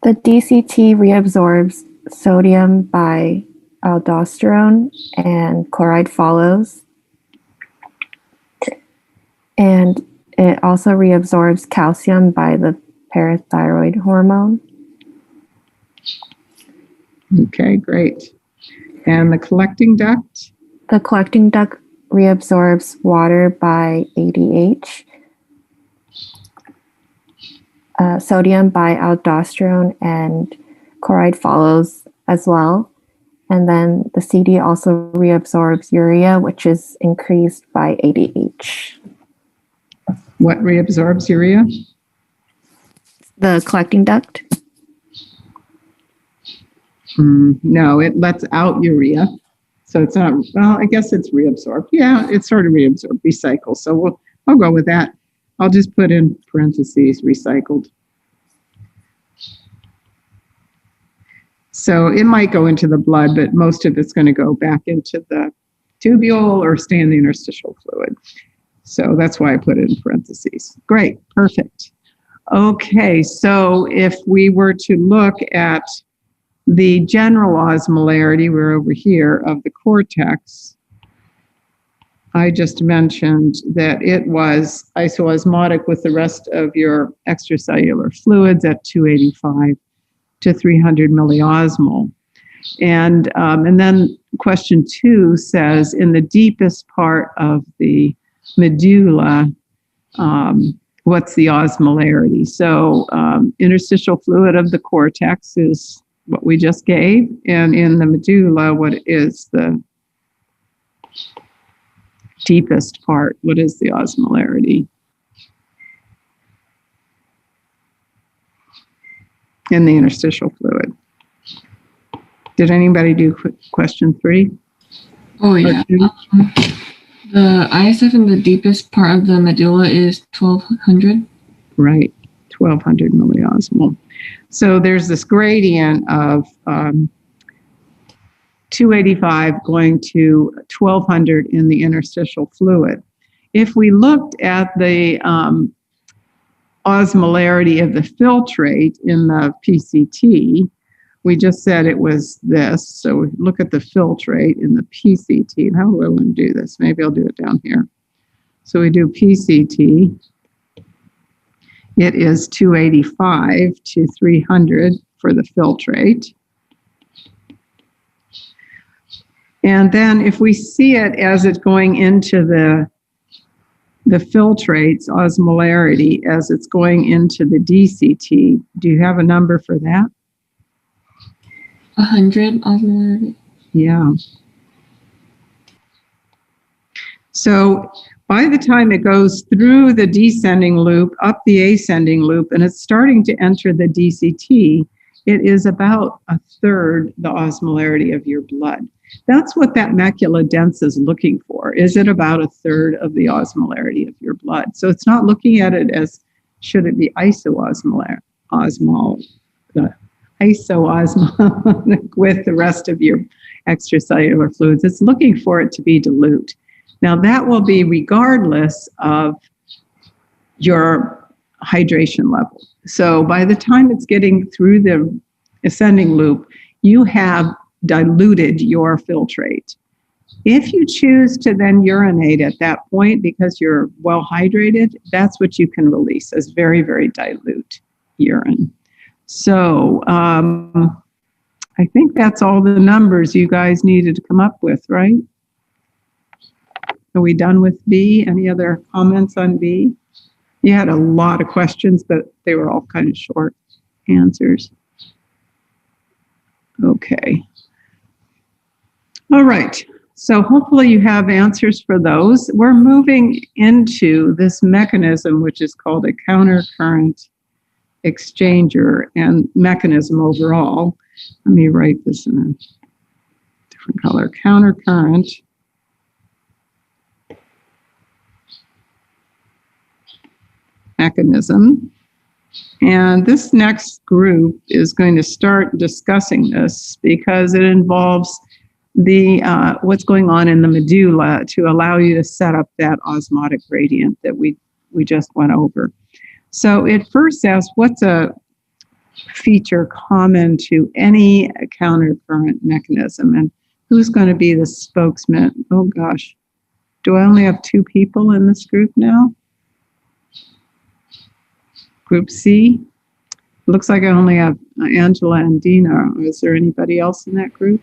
The DCT reabsorbs sodium by aldosterone, and chloride follows. And it also reabsorbs calcium by the parathyroid hormone. Okay, great. And the collecting duct? The collecting duct reabsorbs water by ADH, sodium by aldosterone, and chloride follows as well. And then the CD also reabsorbs urea, which is increased by ADH. What reabsorbs urea? The collecting duct. No, it lets out urea. So it's not, well, I guess it's reabsorbed. Yeah, it's sort of reabsorbed, recycled. So I'll go with that. I'll just put in parentheses, recycled. So it might go into the blood, but most of it's going to go back into the tubule or stay in the interstitial fluid. So that's why I put it in parentheses. Great, perfect. Okay, so if we were to look at the general osmolarity, we're over here, of the cortex, I just mentioned that it was isoosmotic with the rest of your extracellular fluids at 285 to 300 milliosmol. And then question 2 says, in the deepest part of the medulla, what's the osmolarity? So interstitial fluid of the cortex is what we just gave, and in the medulla, what is the deepest part? What is the osmolarity in the interstitial fluid? Did anybody do question 3? Oh, yeah. The ISF in the deepest part of the medulla is 1200. Right, 1200 milliosmol. So there's this gradient of 285 going to 1200 in the interstitial fluid. If we looked at the osmolarity of the filtrate in the PCT, we just said it was this. So we look at the filtrate in the PCT. And how do I want to do this? Maybe I'll do it down here. So we do PCT. It is 285 to 300 for the filtrate. And then if we see it as it's going into the filtrate's osmolarity as it's going into the DCT, do you have a number for that? 100 osmolarity. Yeah. So by the time it goes through the descending loop, up the ascending loop, and it's starting to enter the DCT, it is about a third the osmolarity of your blood. That's what that macula dense is looking for. Is it about a third of the osmolarity of your blood? So it's not looking at it as should it be isoosmolar, isoosmotic with the rest of your extracellular fluids. It's looking for it to be dilute. Now that will be regardless of your hydration level. So by the time it's getting through the ascending loop, you have diluted your filtrate. If you choose to then urinate at that point because you're well hydrated, that's what you can release as very, very dilute urine. So I think that's all the numbers you guys needed to come up with, right? Are we done with B? Any other comments on B? You had a lot of questions, but they were all kind of short answers. Okay. All right. So hopefully you have answers for those. We're moving into this mechanism, which is called a countercurrent exchanger and mechanism overall. Let me write this in a different color. Countercurrent mechanism. And this next group is going to start discussing this because it involves the what's going on in the medulla to allow you to set up that osmotic gradient that we just went over. So it first asks, what's a feature common to any countercurrent mechanism? And who's going to be the spokesman? Oh gosh, do I only have 2 people in this group now? Group C? Looks like I only have Angela and Dina. Is there anybody else in that group?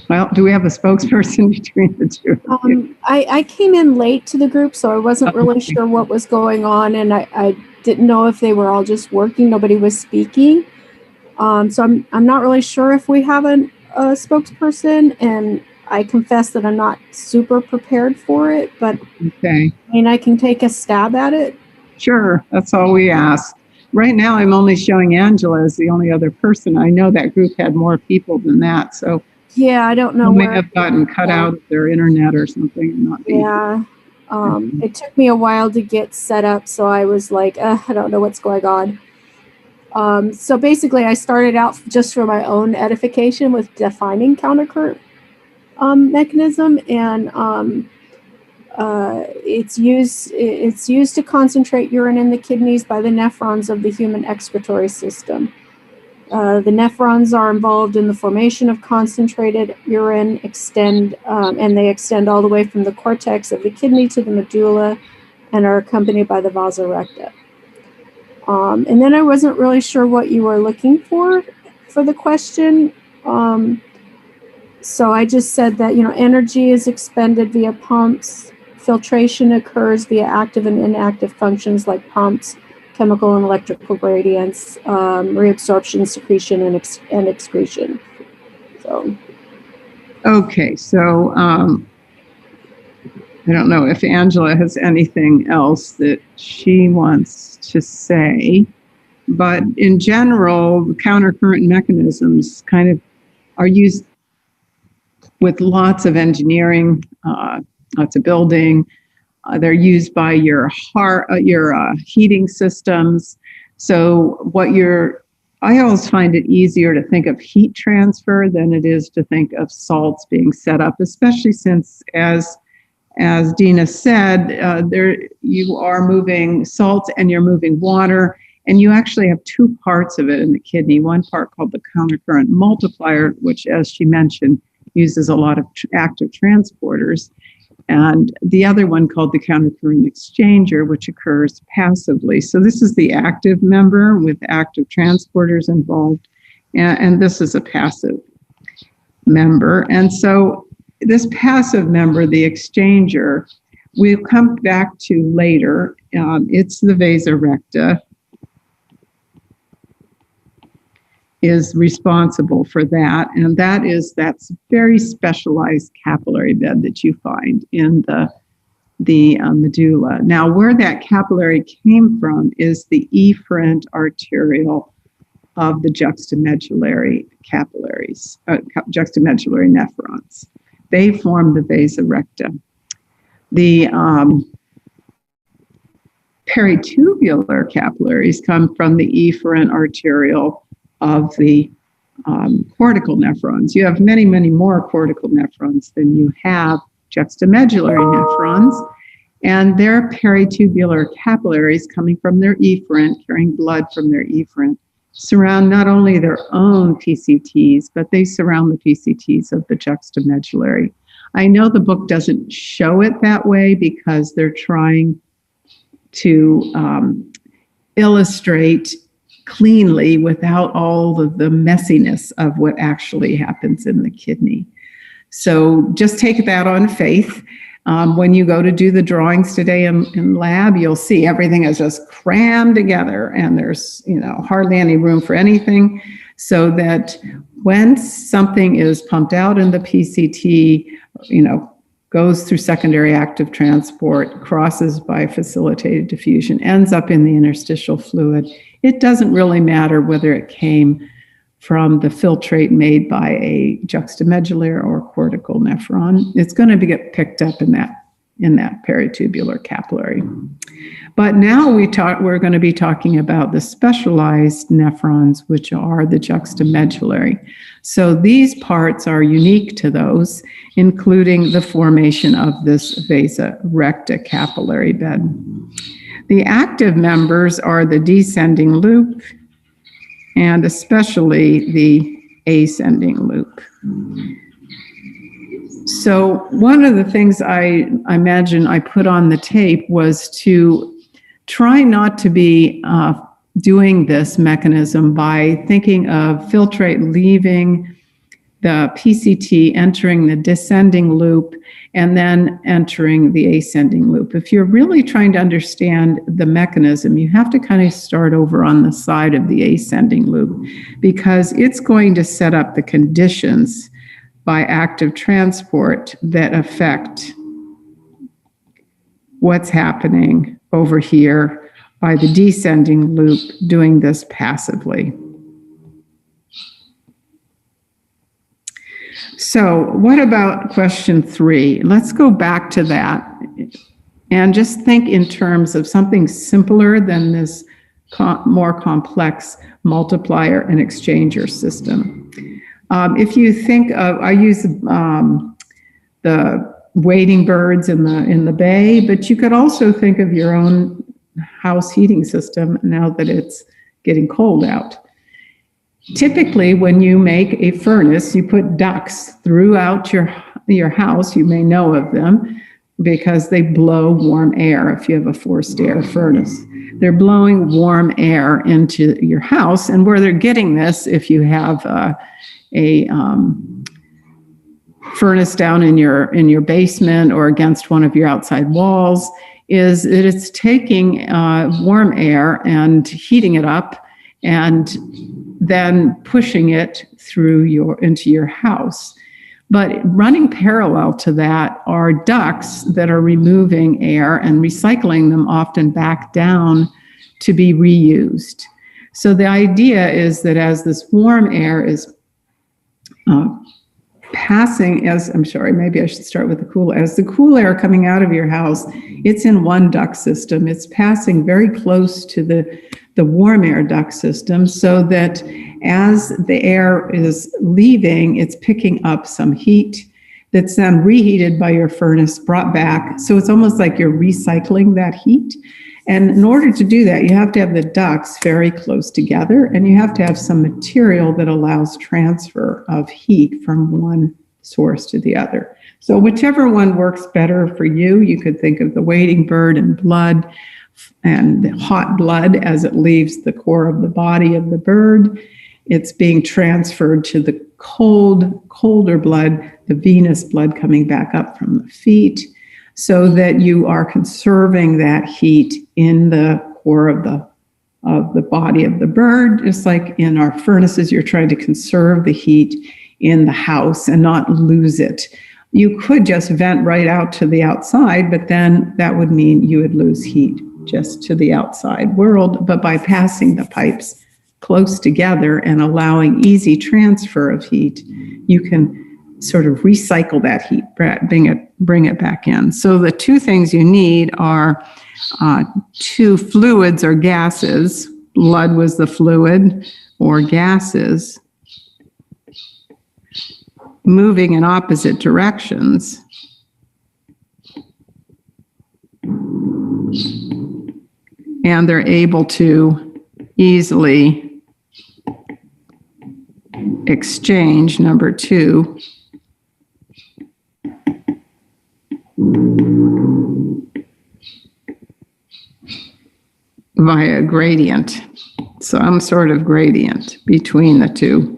Well, do we have a spokesperson between the two of you? I came in late to the group, so I wasn't really sure what was going on, and I didn't know if they were all just working. Nobody was speaking. So I'm not really sure if we have a spokesperson, and I confess that I'm not super prepared for it, but Okay. I mean, I can take a stab at it. Sure, that's all we ask. Right now, I'm only showing Angela as the only other person. I know that group had more people than that, so Yeah, I don't know they may where. have gotten cut out of their internet or something and not be. Yeah. It took me a while to get set up, so I was like, I don't know what's going on. So basically, I started out just for my own edification with defining countercurrent mechanism, and it's used to concentrate urine in the kidneys by the nephrons of the human excretory system. The nephrons are involved in the formation of concentrated urine, and they extend all the way from the cortex of the kidney to the medulla and are accompanied by the vasa recta. And then I wasn't really sure what you were looking for the question. So I just said that, energy is expended via pumps. Filtration occurs via active and inactive functions like pumps, chemical and electrical gradients, reabsorption, secretion, and excretion. So Okay, so I don't know if Angela has anything else that she wants to say, but in general, countercurrent mechanisms kind of are used with lots of engineering, lots of building. They're used by your heating systems. So I always find it easier to think of heat transfer than it is to think of salts being set up, especially since, as Dina said, there you are moving salts and you're moving water, and you actually have two parts of it in the kidney. One part called the countercurrent multiplier, which, as she mentioned, uses a lot of active transporters, and the other one called the countercurrent exchanger, which occurs passively. So this is the active member with active transporters involved, and this is a passive member. And so this passive member, the exchanger, we'll come back to later. It's the vasa recta is responsible for that, and that's very specialized capillary bed that you find in the medulla. Now, where that capillary came from is the efferent arteriole of the juxtamedullary capillaries, juxtamedullary nephrons. They form the vasa recta. The peritubular capillaries come from the efferent arteriole of the cortical nephrons. You have many, many more cortical nephrons than you have juxtamedullary nephrons, and their peritubular capillaries coming from their efferent, carrying blood from their efferent, surround not only their own PCTs, but they surround the PCTs of the juxtamedullary. I know the book doesn't show it that way because they're trying to illustrate cleanly without all of the messiness of what actually happens in the kidney. So just take that on faith. When you go to do the drawings today in lab, you'll see everything is just crammed together and there's, hardly any room for anything, so that when something is pumped out in the PCT, goes through secondary active transport, crosses by facilitated diffusion, ends up in the interstitial fluid, it doesn't really matter whether it came from the filtrate made by a juxtamedullary or cortical nephron. It's going to get picked up in that peritubular capillary. But now we're going to be talking about the specialized nephrons, which are the juxtamedullary. So these parts are unique to those, including the formation of this vasa recta capillary bed. The active members are the descending loop and especially the ascending loop. So one of the things I imagine I put on the tape was to try not to be doing this mechanism by thinking of filtrate leaving the PCT, entering the descending loop, and then entering the ascending loop. If you're really trying to understand the mechanism, you have to kind of start over on the side of the ascending loop, because it's going to set up the conditions by active transport that affect what's happening over here by the descending loop doing this passively. So what about question 3? Let's go back to that and just think in terms of something simpler than this more complex multiplier and exchanger system. If you think of, I use the wading birds in the bay, but you could also think of your own house heating system now that it's getting cold out. Typically, when you make a furnace, you put ducts throughout your house. You may know of them because they blow warm air. If you have a forced air furnace, they're blowing warm air into your house. And where they're getting this, if you have a furnace down in your basement or against one of your outside walls, is that it's taking warm air and heating it up and then pushing it into your house. But running parallel to that are ducts that are removing air and recycling them often back down to be reused. So the idea is that as this warm air is passing, maybe I should start with the cool air. As the cool air coming out of your house, it's in one duct system. It's passing very close to the warm air duct system, so that as the air is leaving, it's picking up some heat that's then reheated by your furnace, brought back. So it's almost like you're recycling that heat. And in order to do that, you have to have the ducts very close together, and you have to have some material that allows transfer of heat from one source to the other. So whichever one works better for you, you could think of the wading bird and blood, and the hot blood as it leaves the core of the body of the bird. It's being transferred to the colder blood, the venous blood coming back up from the feet, so that you are conserving that heat in the core of the body of the bird. Just like in our furnaces, you're trying to conserve the heat in the house and not lose it. You could just vent right out to the outside, but then that would mean you would lose heat just to the outside world. But by passing the pipes close together and allowing easy transfer of heat, you can sort of recycle that heat, bring it back in. So the two things you need are two fluids or gases. Blood was the fluid, or gases moving in opposite directions. And they're able to easily exchange, number two, via gradient, some sort of gradient between the two.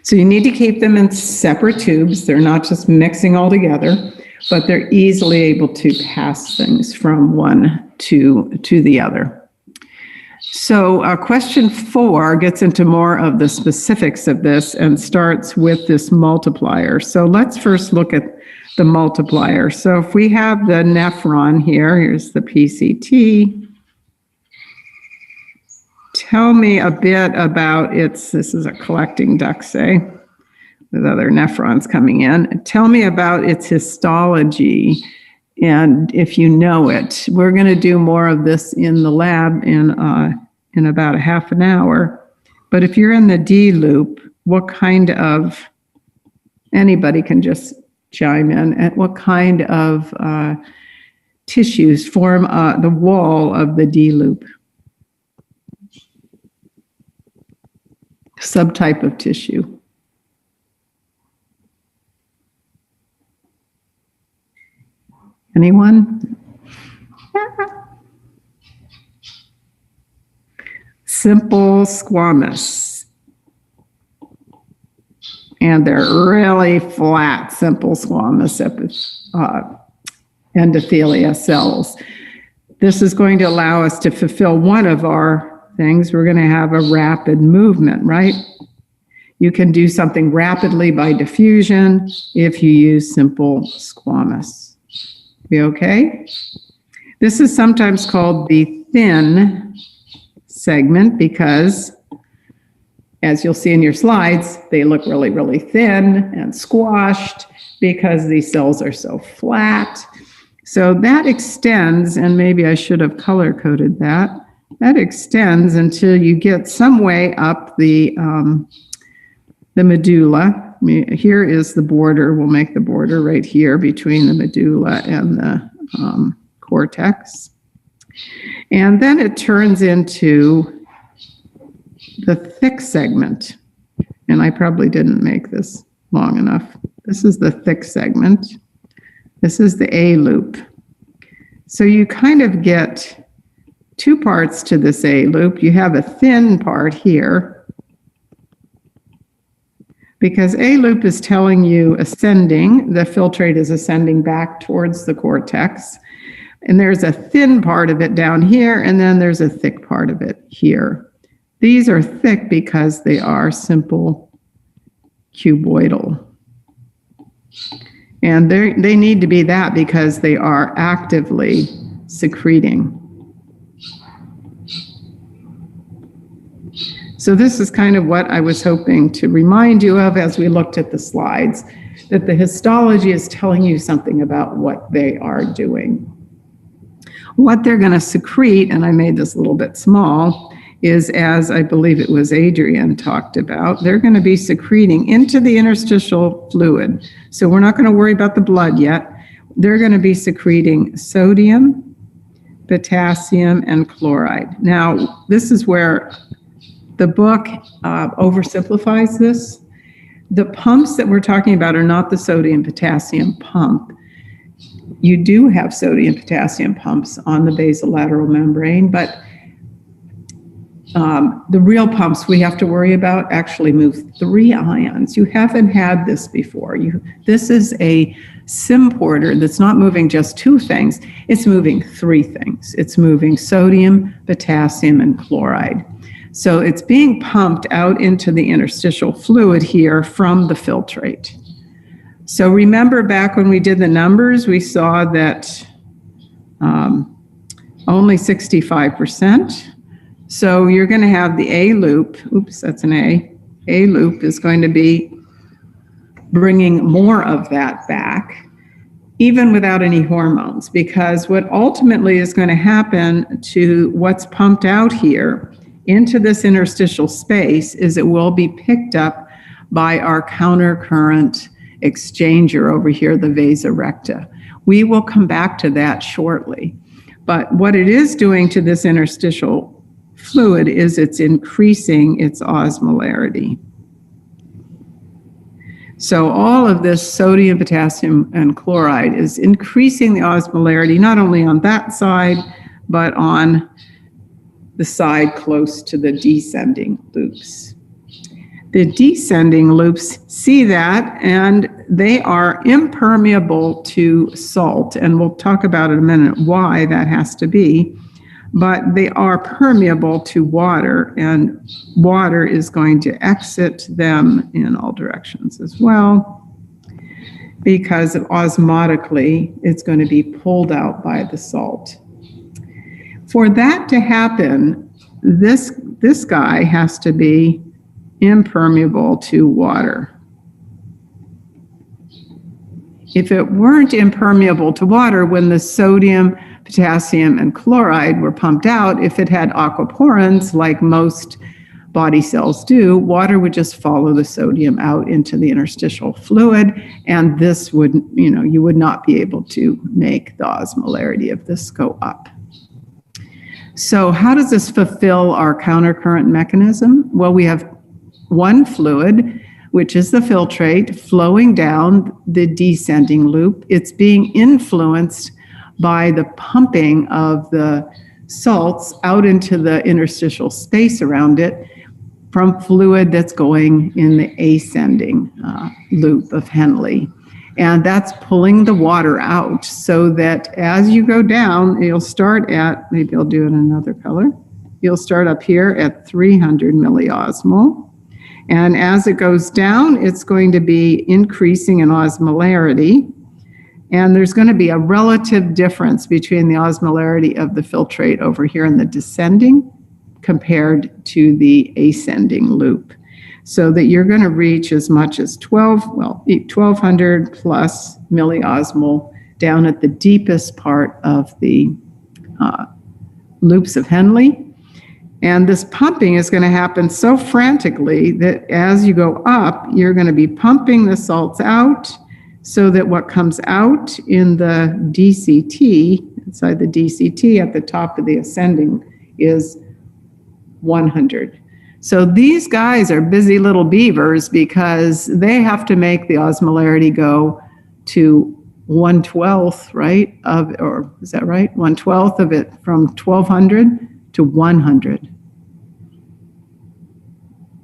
So you need to keep them in separate tubes. They're not just mixing all together, but they're easily able to pass things from one to the other. So question 4 gets into more of the specifics of this and starts with this multiplier. So let's first look at the multiplier. So if we have the nephron here, here's the PCT. Tell me a bit about this is a collecting duct, say, with other nephrons coming in. Tell me about its histology, and if you know it. We're going to do more of this in the lab in about a half an hour. But if you're in the D loop, what kind of, anybody can just chime in, and what kind of tissues form the wall of the D loop? Subtype of tissue. Anyone? Simple squamous. And they're really flat, simple squamous endothelia cells. This is going to allow us to fulfill one of our things. We're going to have a rapid movement, right? You can do something rapidly by diffusion if you use simple squamous. Be okay? This is sometimes called the thin segment because, as you'll see in your slides, they look really, really thin and squashed because these cells are so flat. So that extends, and maybe I should have color-coded that. That extends until you get some way up the medulla. Here is the border. We'll make the border right here between the medulla and the cortex. And then it turns into the thick segment. And I probably didn't make this long enough. This is the thick segment. This is the A loop. So you kind of get two parts to this A loop. You have a thin part here because A loop is telling you ascending. The filtrate is ascending back towards the cortex. And there's a thin part of it down here, and then there's a thick part of it here. These are thick because they are simple cuboidal. And they need to be that because they are actively secreting. So this is kind of what I was hoping to remind you of as we looked at the slides, that the histology is telling you something about what they are doing. What they're going to secrete, and I made this a little bit small, is, as I believe it was Adrian talked about, they're going to be secreting into the interstitial fluid. So we're not going to worry about the blood yet. They're going to be secreting sodium, potassium, and chloride. Now, this is where the book oversimplifies this. The pumps that we're talking about are not the sodium potassium pump. You do have sodium potassium pumps on the basolateral membrane, but the real pumps we have to worry about actually move 3 ions. You haven't had this before. This is a symporter that's not moving just 2 things, it's moving 3 things. It's moving sodium, potassium, and chloride. So it's being pumped out into the interstitial fluid here from the filtrate. So remember back when we did the numbers, we saw that only 65%. So you're going to have the A loop, oops, that's an A. A loop is going to be bringing more of that back, even without any hormones, because what ultimately is going to happen to what's pumped out here into this interstitial space is it will be picked up by our countercurrent exchanger over here, the vasa recta. We will come back to that shortly. But what it is doing to this interstitial fluid is it's increasing its osmolarity. So all of this sodium, potassium, and chloride is increasing the osmolarity, not only on that side, but on the side close to the descending loops. The descending loops see that, and they are impermeable to salt, and we'll talk about in a minute why that has to be, but they are permeable to water, and water is going to exit them in all directions as well, because osmotically it's going to be pulled out by the salt. For that to happen, this guy has to be impermeable to water. If it weren't impermeable to water when the sodium, potassium, and chloride were pumped out, if it had aquaporins like most body cells do, water would just follow the sodium out into the interstitial fluid, and this would, you would not be able to make the osmolarity of this go up. So how does this fulfill our countercurrent mechanism? Well, we have one fluid, which is the filtrate, flowing down the descending loop. It's being influenced by the pumping of the salts out into the interstitial space around it from fluid that's going in the ascending loop of Henle. And that's pulling the water out so that as you go down, you'll start at, maybe I'll do it in another color. You'll start up here at 300 milliosmol. And as it goes down, it's going to be increasing in osmolarity. And there's going to be a relative difference between the osmolarity of the filtrate over here in the descending compared to the ascending loop. So that you're going to reach as much as 1200 plus milliosmol down at the deepest part of the loops of Henle. And this pumping is going to happen so frantically that as you go up, you're going to be pumping the salts out so that what comes out in the DCT, inside the DCT at the top of the ascending, is 100. So these guys are busy little beavers because they have to make the osmolarity go to 1/12, right? Or is that right? 1/12 of it from 1200 to 100.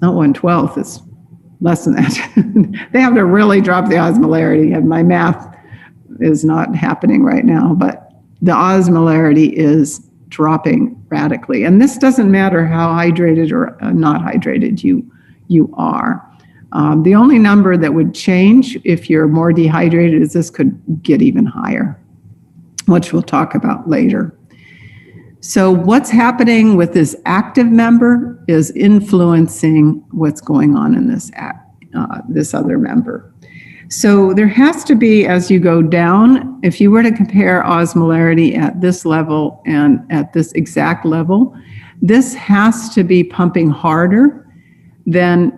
Not 1/12, it's less than that. They have to really drop the osmolarity, and my math is not happening right now, but the osmolarity is dropping radically. And this doesn't matter how hydrated or not hydrated you are. The only number that would change if you're more dehydrated is this could get even higher, which we'll talk about later. So what's happening with this active member is influencing what's going on in this other member. So there has to be, as you go down, if you were to compare osmolarity at this level and at this exact level, this has to be pumping harder and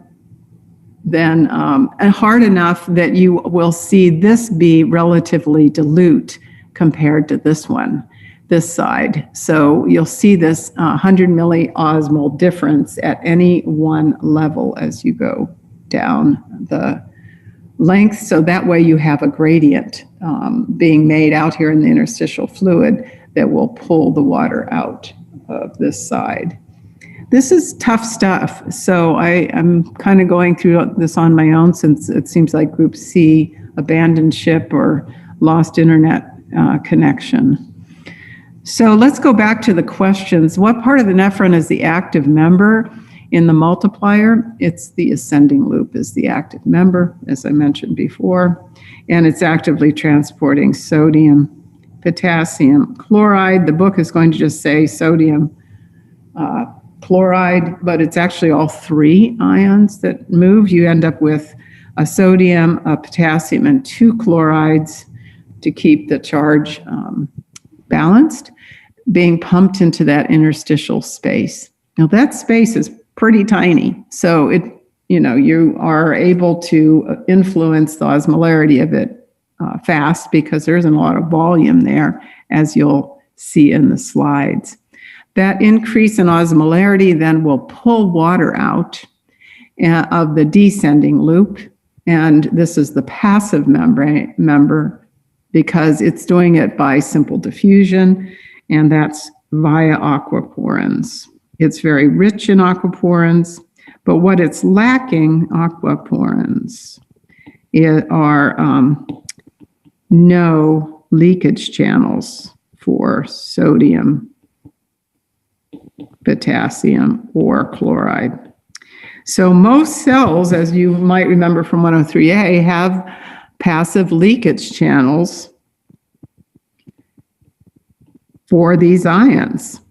hard enough that you will see this be relatively dilute compared to this one, this side. So you'll see this 100 milliosmol difference at any one level as you go down the length. So that way you have a gradient being made out here in the interstitial fluid that will pull the water out of this side. This is tough stuff. So I'm kind of going through this on my own, since it seems like Group C abandoned ship or lost internet connection. So let's go back to the questions. What part of the nephron is the active member in the multiplier? It's the ascending loop is the active member, as I mentioned before, and it's actively transporting sodium, potassium, chloride. The book is going to just say sodium chloride, but it's actually all three ions that move. You end up with a sodium, a potassium, and two chlorides to keep the charge balanced, being pumped into that interstitial space. Now that space is pretty tiny, so you are able to influence the osmolarity of it fast because there isn't a lot of volume there, as you'll see in the slides. That increase in osmolarity then will pull water out of the descending loop, and this is the passive member because it's doing it by simple diffusion, and that's via aquaporins. It's very rich in aquaporins, but what it's lacking, aquaporins, are no leakage channels for sodium, potassium, or chloride. So most cells, as you might remember from 103A, have passive leakage channels for these ions.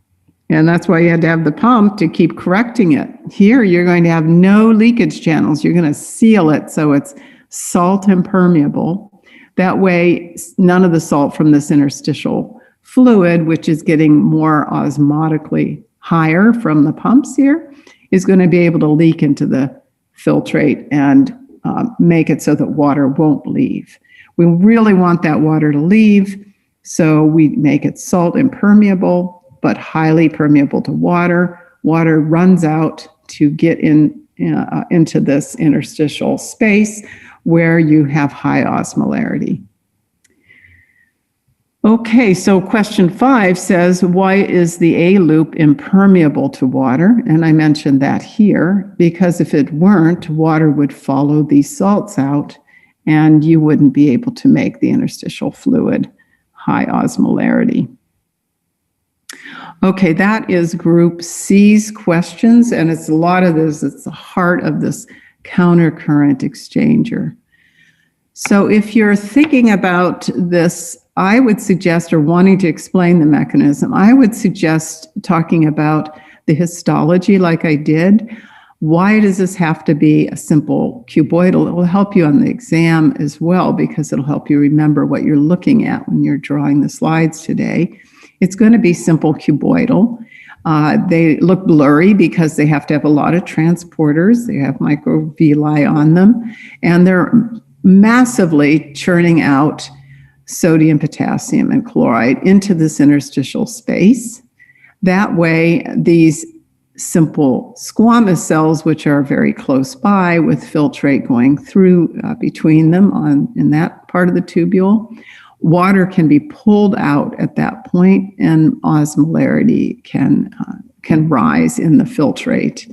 And that's why you had to have the pump to keep correcting it. Here, you're going to have no leakage channels. You're going to seal it so it's salt impermeable. That way, none of the salt from this interstitial fluid, which is getting more osmotically higher from the pumps here, is going to be able to leak into the filtrate and make it so that water won't leave. We really want that water to leave, so we make it salt impermeable, but highly permeable to water. Water runs out to get into this interstitial space where you have high osmolarity. Okay, so question 5 says, why is the A loop impermeable to water? And I mentioned that here, because if it weren't, water would follow these salts out and you wouldn't be able to make the interstitial fluid high osmolarity. Okay, that is Group C's questions, and it's a lot of this, it's the heart of this countercurrent exchanger. So if you're thinking about this, I would suggest, or wanting to explain the mechanism, I would suggest talking about the histology like I did. Why does this have to be a simple cuboidal? It will help you on the exam as well, because it'll help you remember what you're looking at when you're drawing the slides today. It's going to be simple cuboidal. They look blurry because they have to have a lot of transporters. They have microvilli on them, and they're massively churning out sodium, potassium, and chloride into this interstitial space. That way, these simple squamous cells, which are very close by with filtrate going through between them in that part of the tubule, water can be pulled out at that point, and osmolarity can rise in the filtrate.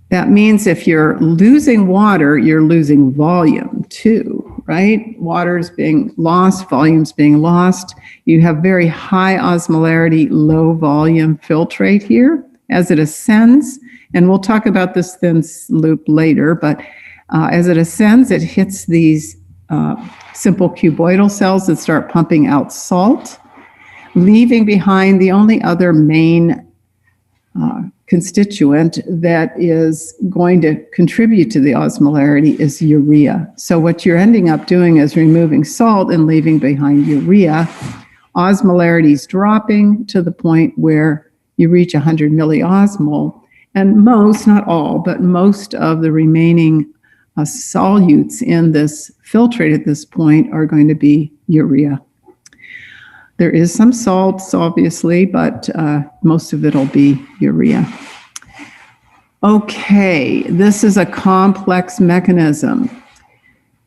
That means if you're losing water, you're losing volume too. right? Water's being lost, volume's being lost. You have very high osmolarity, low volume filtrate here as it ascends. And we'll talk about this thin loop later, but as it ascends, it hits these simple cuboidal cells that start pumping out salt, leaving behind the only other main constituent that is going to contribute to the osmolarity is urea. So what you're ending up doing is removing salt and leaving behind urea. Osmolarity is dropping to the point where you reach 100 milliosmol, and most, not all, but most of the remaining solutes in this filtrate at this point are going to be urea. There is some salts, obviously, but most of it will be urea. Okay, this is a complex mechanism.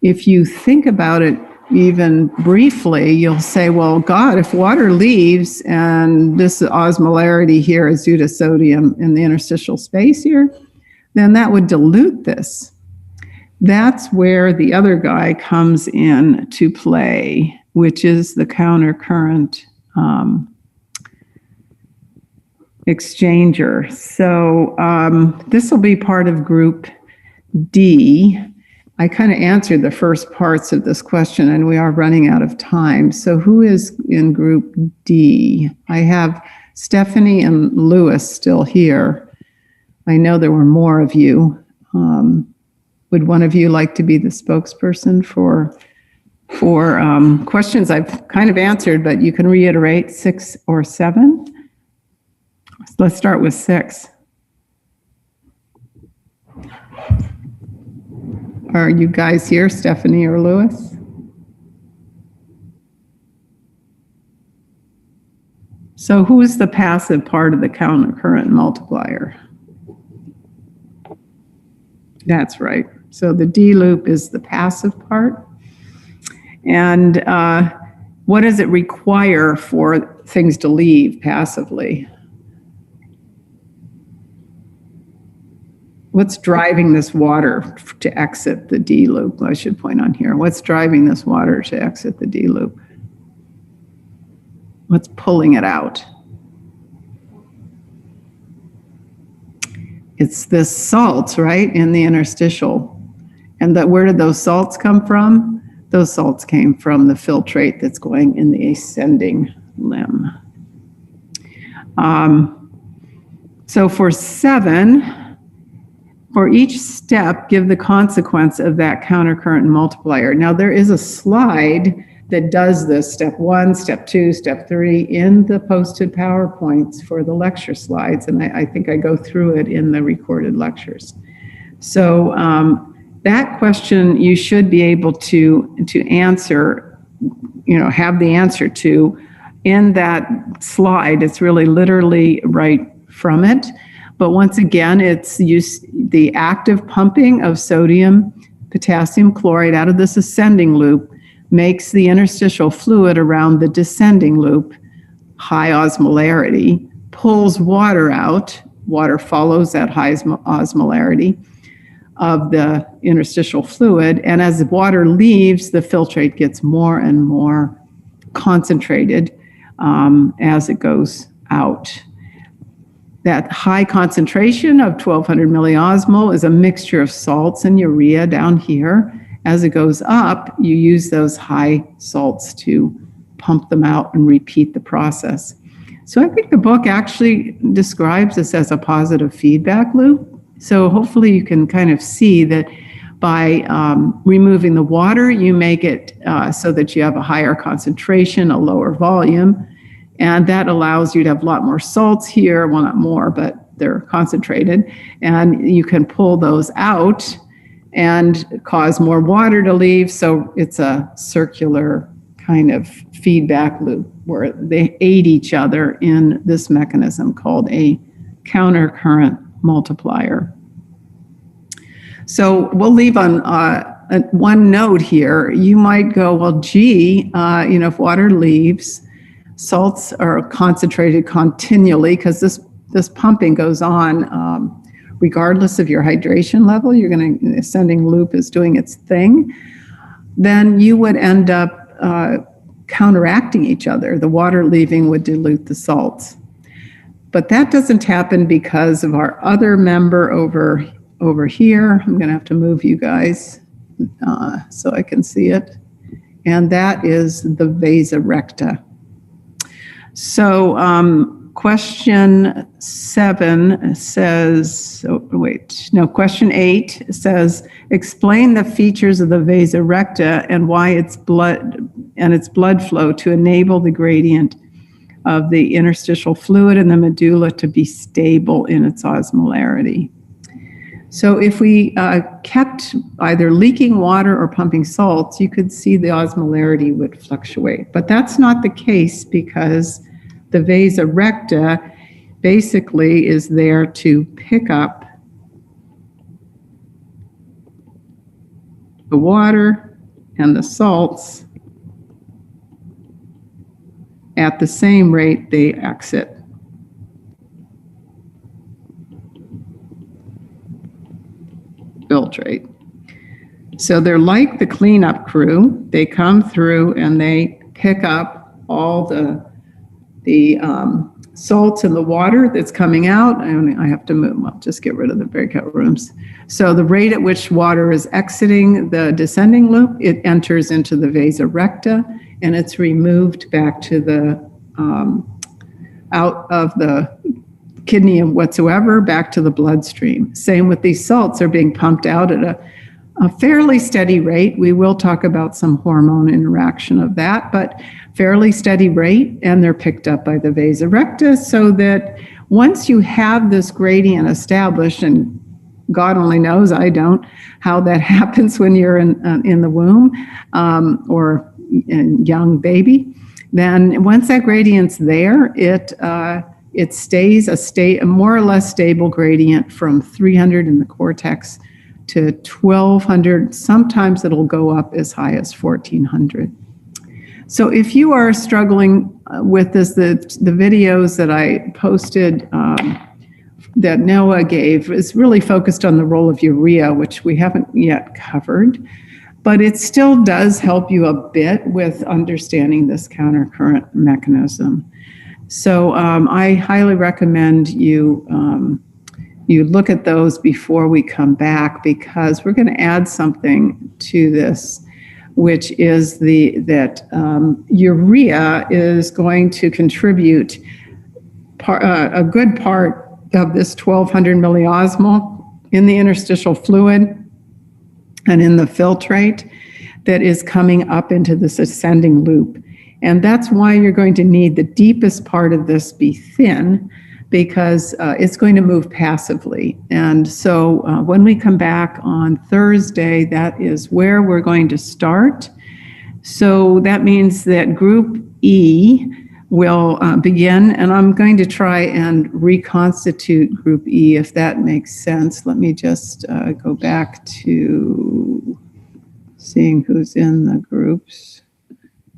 If you think about it even briefly, you'll say, well, God, if water leaves and this osmolarity here is due to sodium in the interstitial space here, then that would dilute this. That's where the other guy comes in to play, which is the countercurrent exchanger. So this will be part of group D. I kind of answered the first parts of this question, and we are running out of time. So who is in group D? I have Stephanie and Lewis still here. I know there were more of you. Would one of you like to be the spokesperson for questions I've kind of answered, but you can reiterate 6 or 7? Let's start with 6. Are you guys here, Stephanie or Lewis? So who is the passive part of the countercurrent multiplier? That's right. So the D loop is the passive part. And what does it require for things to leave passively? What's driving this water to exit the D loop? I should point on here. What's driving this water to exit the D loop? What's pulling it out? It's this salts, right, in the interstitial. And where did those salts come from? Those salts came from the filtrate that's going in the ascending limb. So for 7, for each step, give the consequence of that countercurrent multiplier. Now there is a slide that does this, step 1, step 2, step 3, in the posted PowerPoints for the lecture slides, and I think I go through it in the recorded lectures. So that question you should be able to answer, have the answer to in that slide. It's really literally right from it. But once again, it's the active pumping of sodium potassium chloride out of this ascending loop makes the interstitial fluid around the descending loop high osmolarity, pulls water out. Water follows that high osmolarity of the interstitial fluid. And as the water leaves, the filtrate gets more and more concentrated as it goes out. That high concentration of 1200 milliosmol is a mixture of salts and urea down here. As it goes up, you use those high salts to pump them out and repeat the process. So I think the book actually describes this as a positive feedback loop. So hopefully you can kind of see that by removing the water, you make it so that you have a higher concentration, a lower volume, and that allows you to have a lot more salts here. Well, not more, but they're concentrated, and you can pull those out and cause more water to leave. So it's a circular kind of feedback loop where they aid each other in this mechanism called a countercurrent multiplier. So we'll leave on one note here. You might go, well, gee, if water leaves, salts are concentrated continually because this pumping goes on regardless of your hydration level. The ascending loop is doing its thing. then you would end up counteracting each other. The water leaving would dilute the salts. But that doesn't happen because of our other member over here. I'm going to have to move you guys so I can see it. And that is the vasa recta. So question 7 says, question 8 says, explain the features of the vasa recta and why its blood flow to enable the gradient of the interstitial fluid in the medulla to be stable in its osmolarity. So if we kept either leaking water or pumping salts, you could see the osmolarity would fluctuate. But that's not the case because the vasa recta basically is there to pick up the water and the salts at the same rate they exit. Filtrate. So they're like the cleanup crew. They come through and they pick up all the salts in the water that's coming out. And I have to move, I'll just get rid of the breakout rooms. So the rate at which water is exiting the descending loop, it enters into the vasa recta and it's removed back to the, out of the kidney and whatsoever, back to the bloodstream. Same with these salts, are being pumped out at a fairly steady rate. We will talk about some hormone interaction of that, but fairly steady rate, and they're picked up by the vasa recta so that once you have this gradient established, and God only knows, I don't, how that happens when you're in the womb or a young baby, then once that gradient's there, it stays a more or less stable gradient from 300 in the cortex to 1200. Sometimes it'll go up as high as 1400. So if you are struggling with this, the videos that I posted that Noah gave is really focused on the role of urea, which we haven't yet covered, but it still does help you a bit with understanding this countercurrent mechanism. So I highly recommend you look at those before we come back, because we're going to add something to this, which is that urea is going to contribute a good part of this 1200 milliosmol in the interstitial fluid and in the filtrate that is coming up into this ascending loop. And that's why you're going to need the deepest part of this be thin, because it's going to move passively. And so when we come back on Thursday, that is where we're going to start. So that means that Group E will begin, and I'm going to try and reconstitute Group E, if that makes sense. Let me just go back to seeing who's in the groups.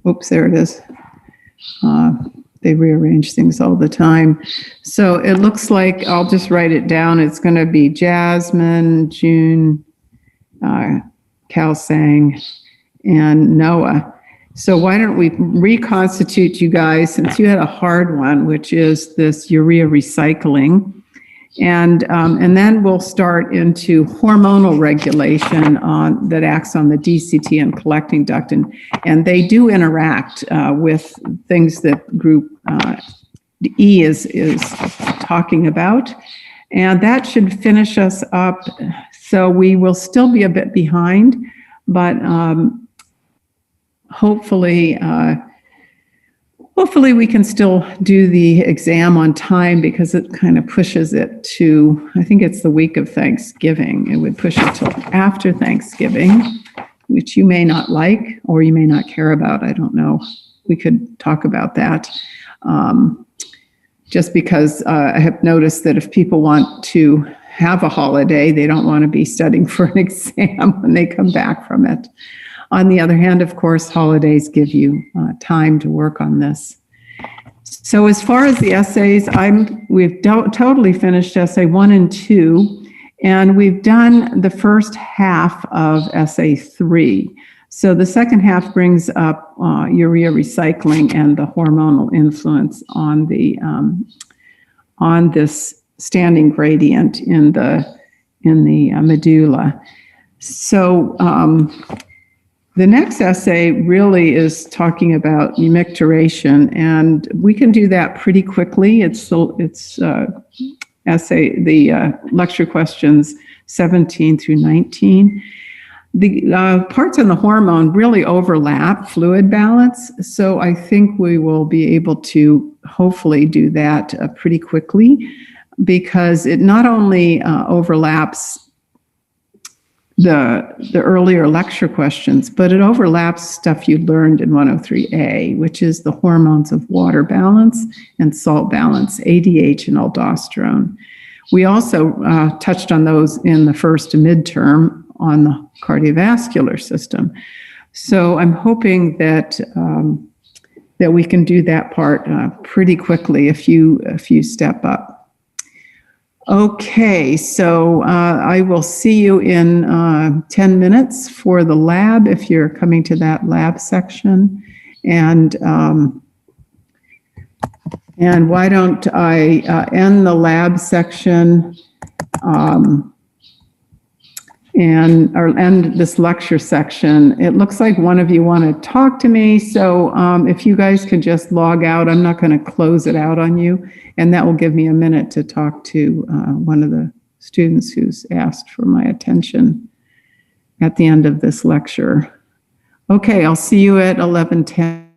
Oops, there it is. They rearrange things all the time. So it looks like, I'll just write it down. It's going to be Jasmine, June, Kalsang, and Noah. So why don't we reconstitute you guys, since you had a hard one, which is this urea recycling. And then we'll start into hormonal regulation that acts on the DCT and collecting duct, and they do interact with things that Group E is talking about, and that should finish us up. So we will still be a bit behind, but hopefully we can still do the exam on time, because it kind of pushes it to, I think it's the week of Thanksgiving. It would push it till after Thanksgiving, which you may not like or you may not care about. I don't know. We could talk about that. Just because I have noticed that if people want to have a holiday, they don't want to be studying for an exam when they come back from it. On the other hand, of course, holidays give you time to work on this. So as far as the essays, we've totally finished essay 1 and 2, and we've done the first half of essay 3. So the second half brings up urea recycling and the hormonal influence on the on this standing gradient in the medulla. So the next essay really is talking about micturition, and we can do that pretty quickly. It's essay, the lecture questions 17 through 19. The parts on the hormone really overlap fluid balance, so I think we will be able to hopefully do that pretty quickly, because it not only overlaps the earlier lecture questions, but it overlaps stuff you learned in 103A, which is the hormones of water balance and salt balance, ADH and aldosterone. We also touched on those in the first midterm on the cardiovascular system. So I'm hoping that that we can do that part pretty quickly if you step up. Okay, so I will see you in 10 minutes for the lab if you're coming to that lab section. And why don't I end the lab section or end this lecture section. It looks like one of you want to talk to me, so if you guys could just log out, I'm not going to close it out on you, and that will give me a minute to talk to one of the students who's asked for my attention at the end of this lecture. Okay, I'll see you at 11:10.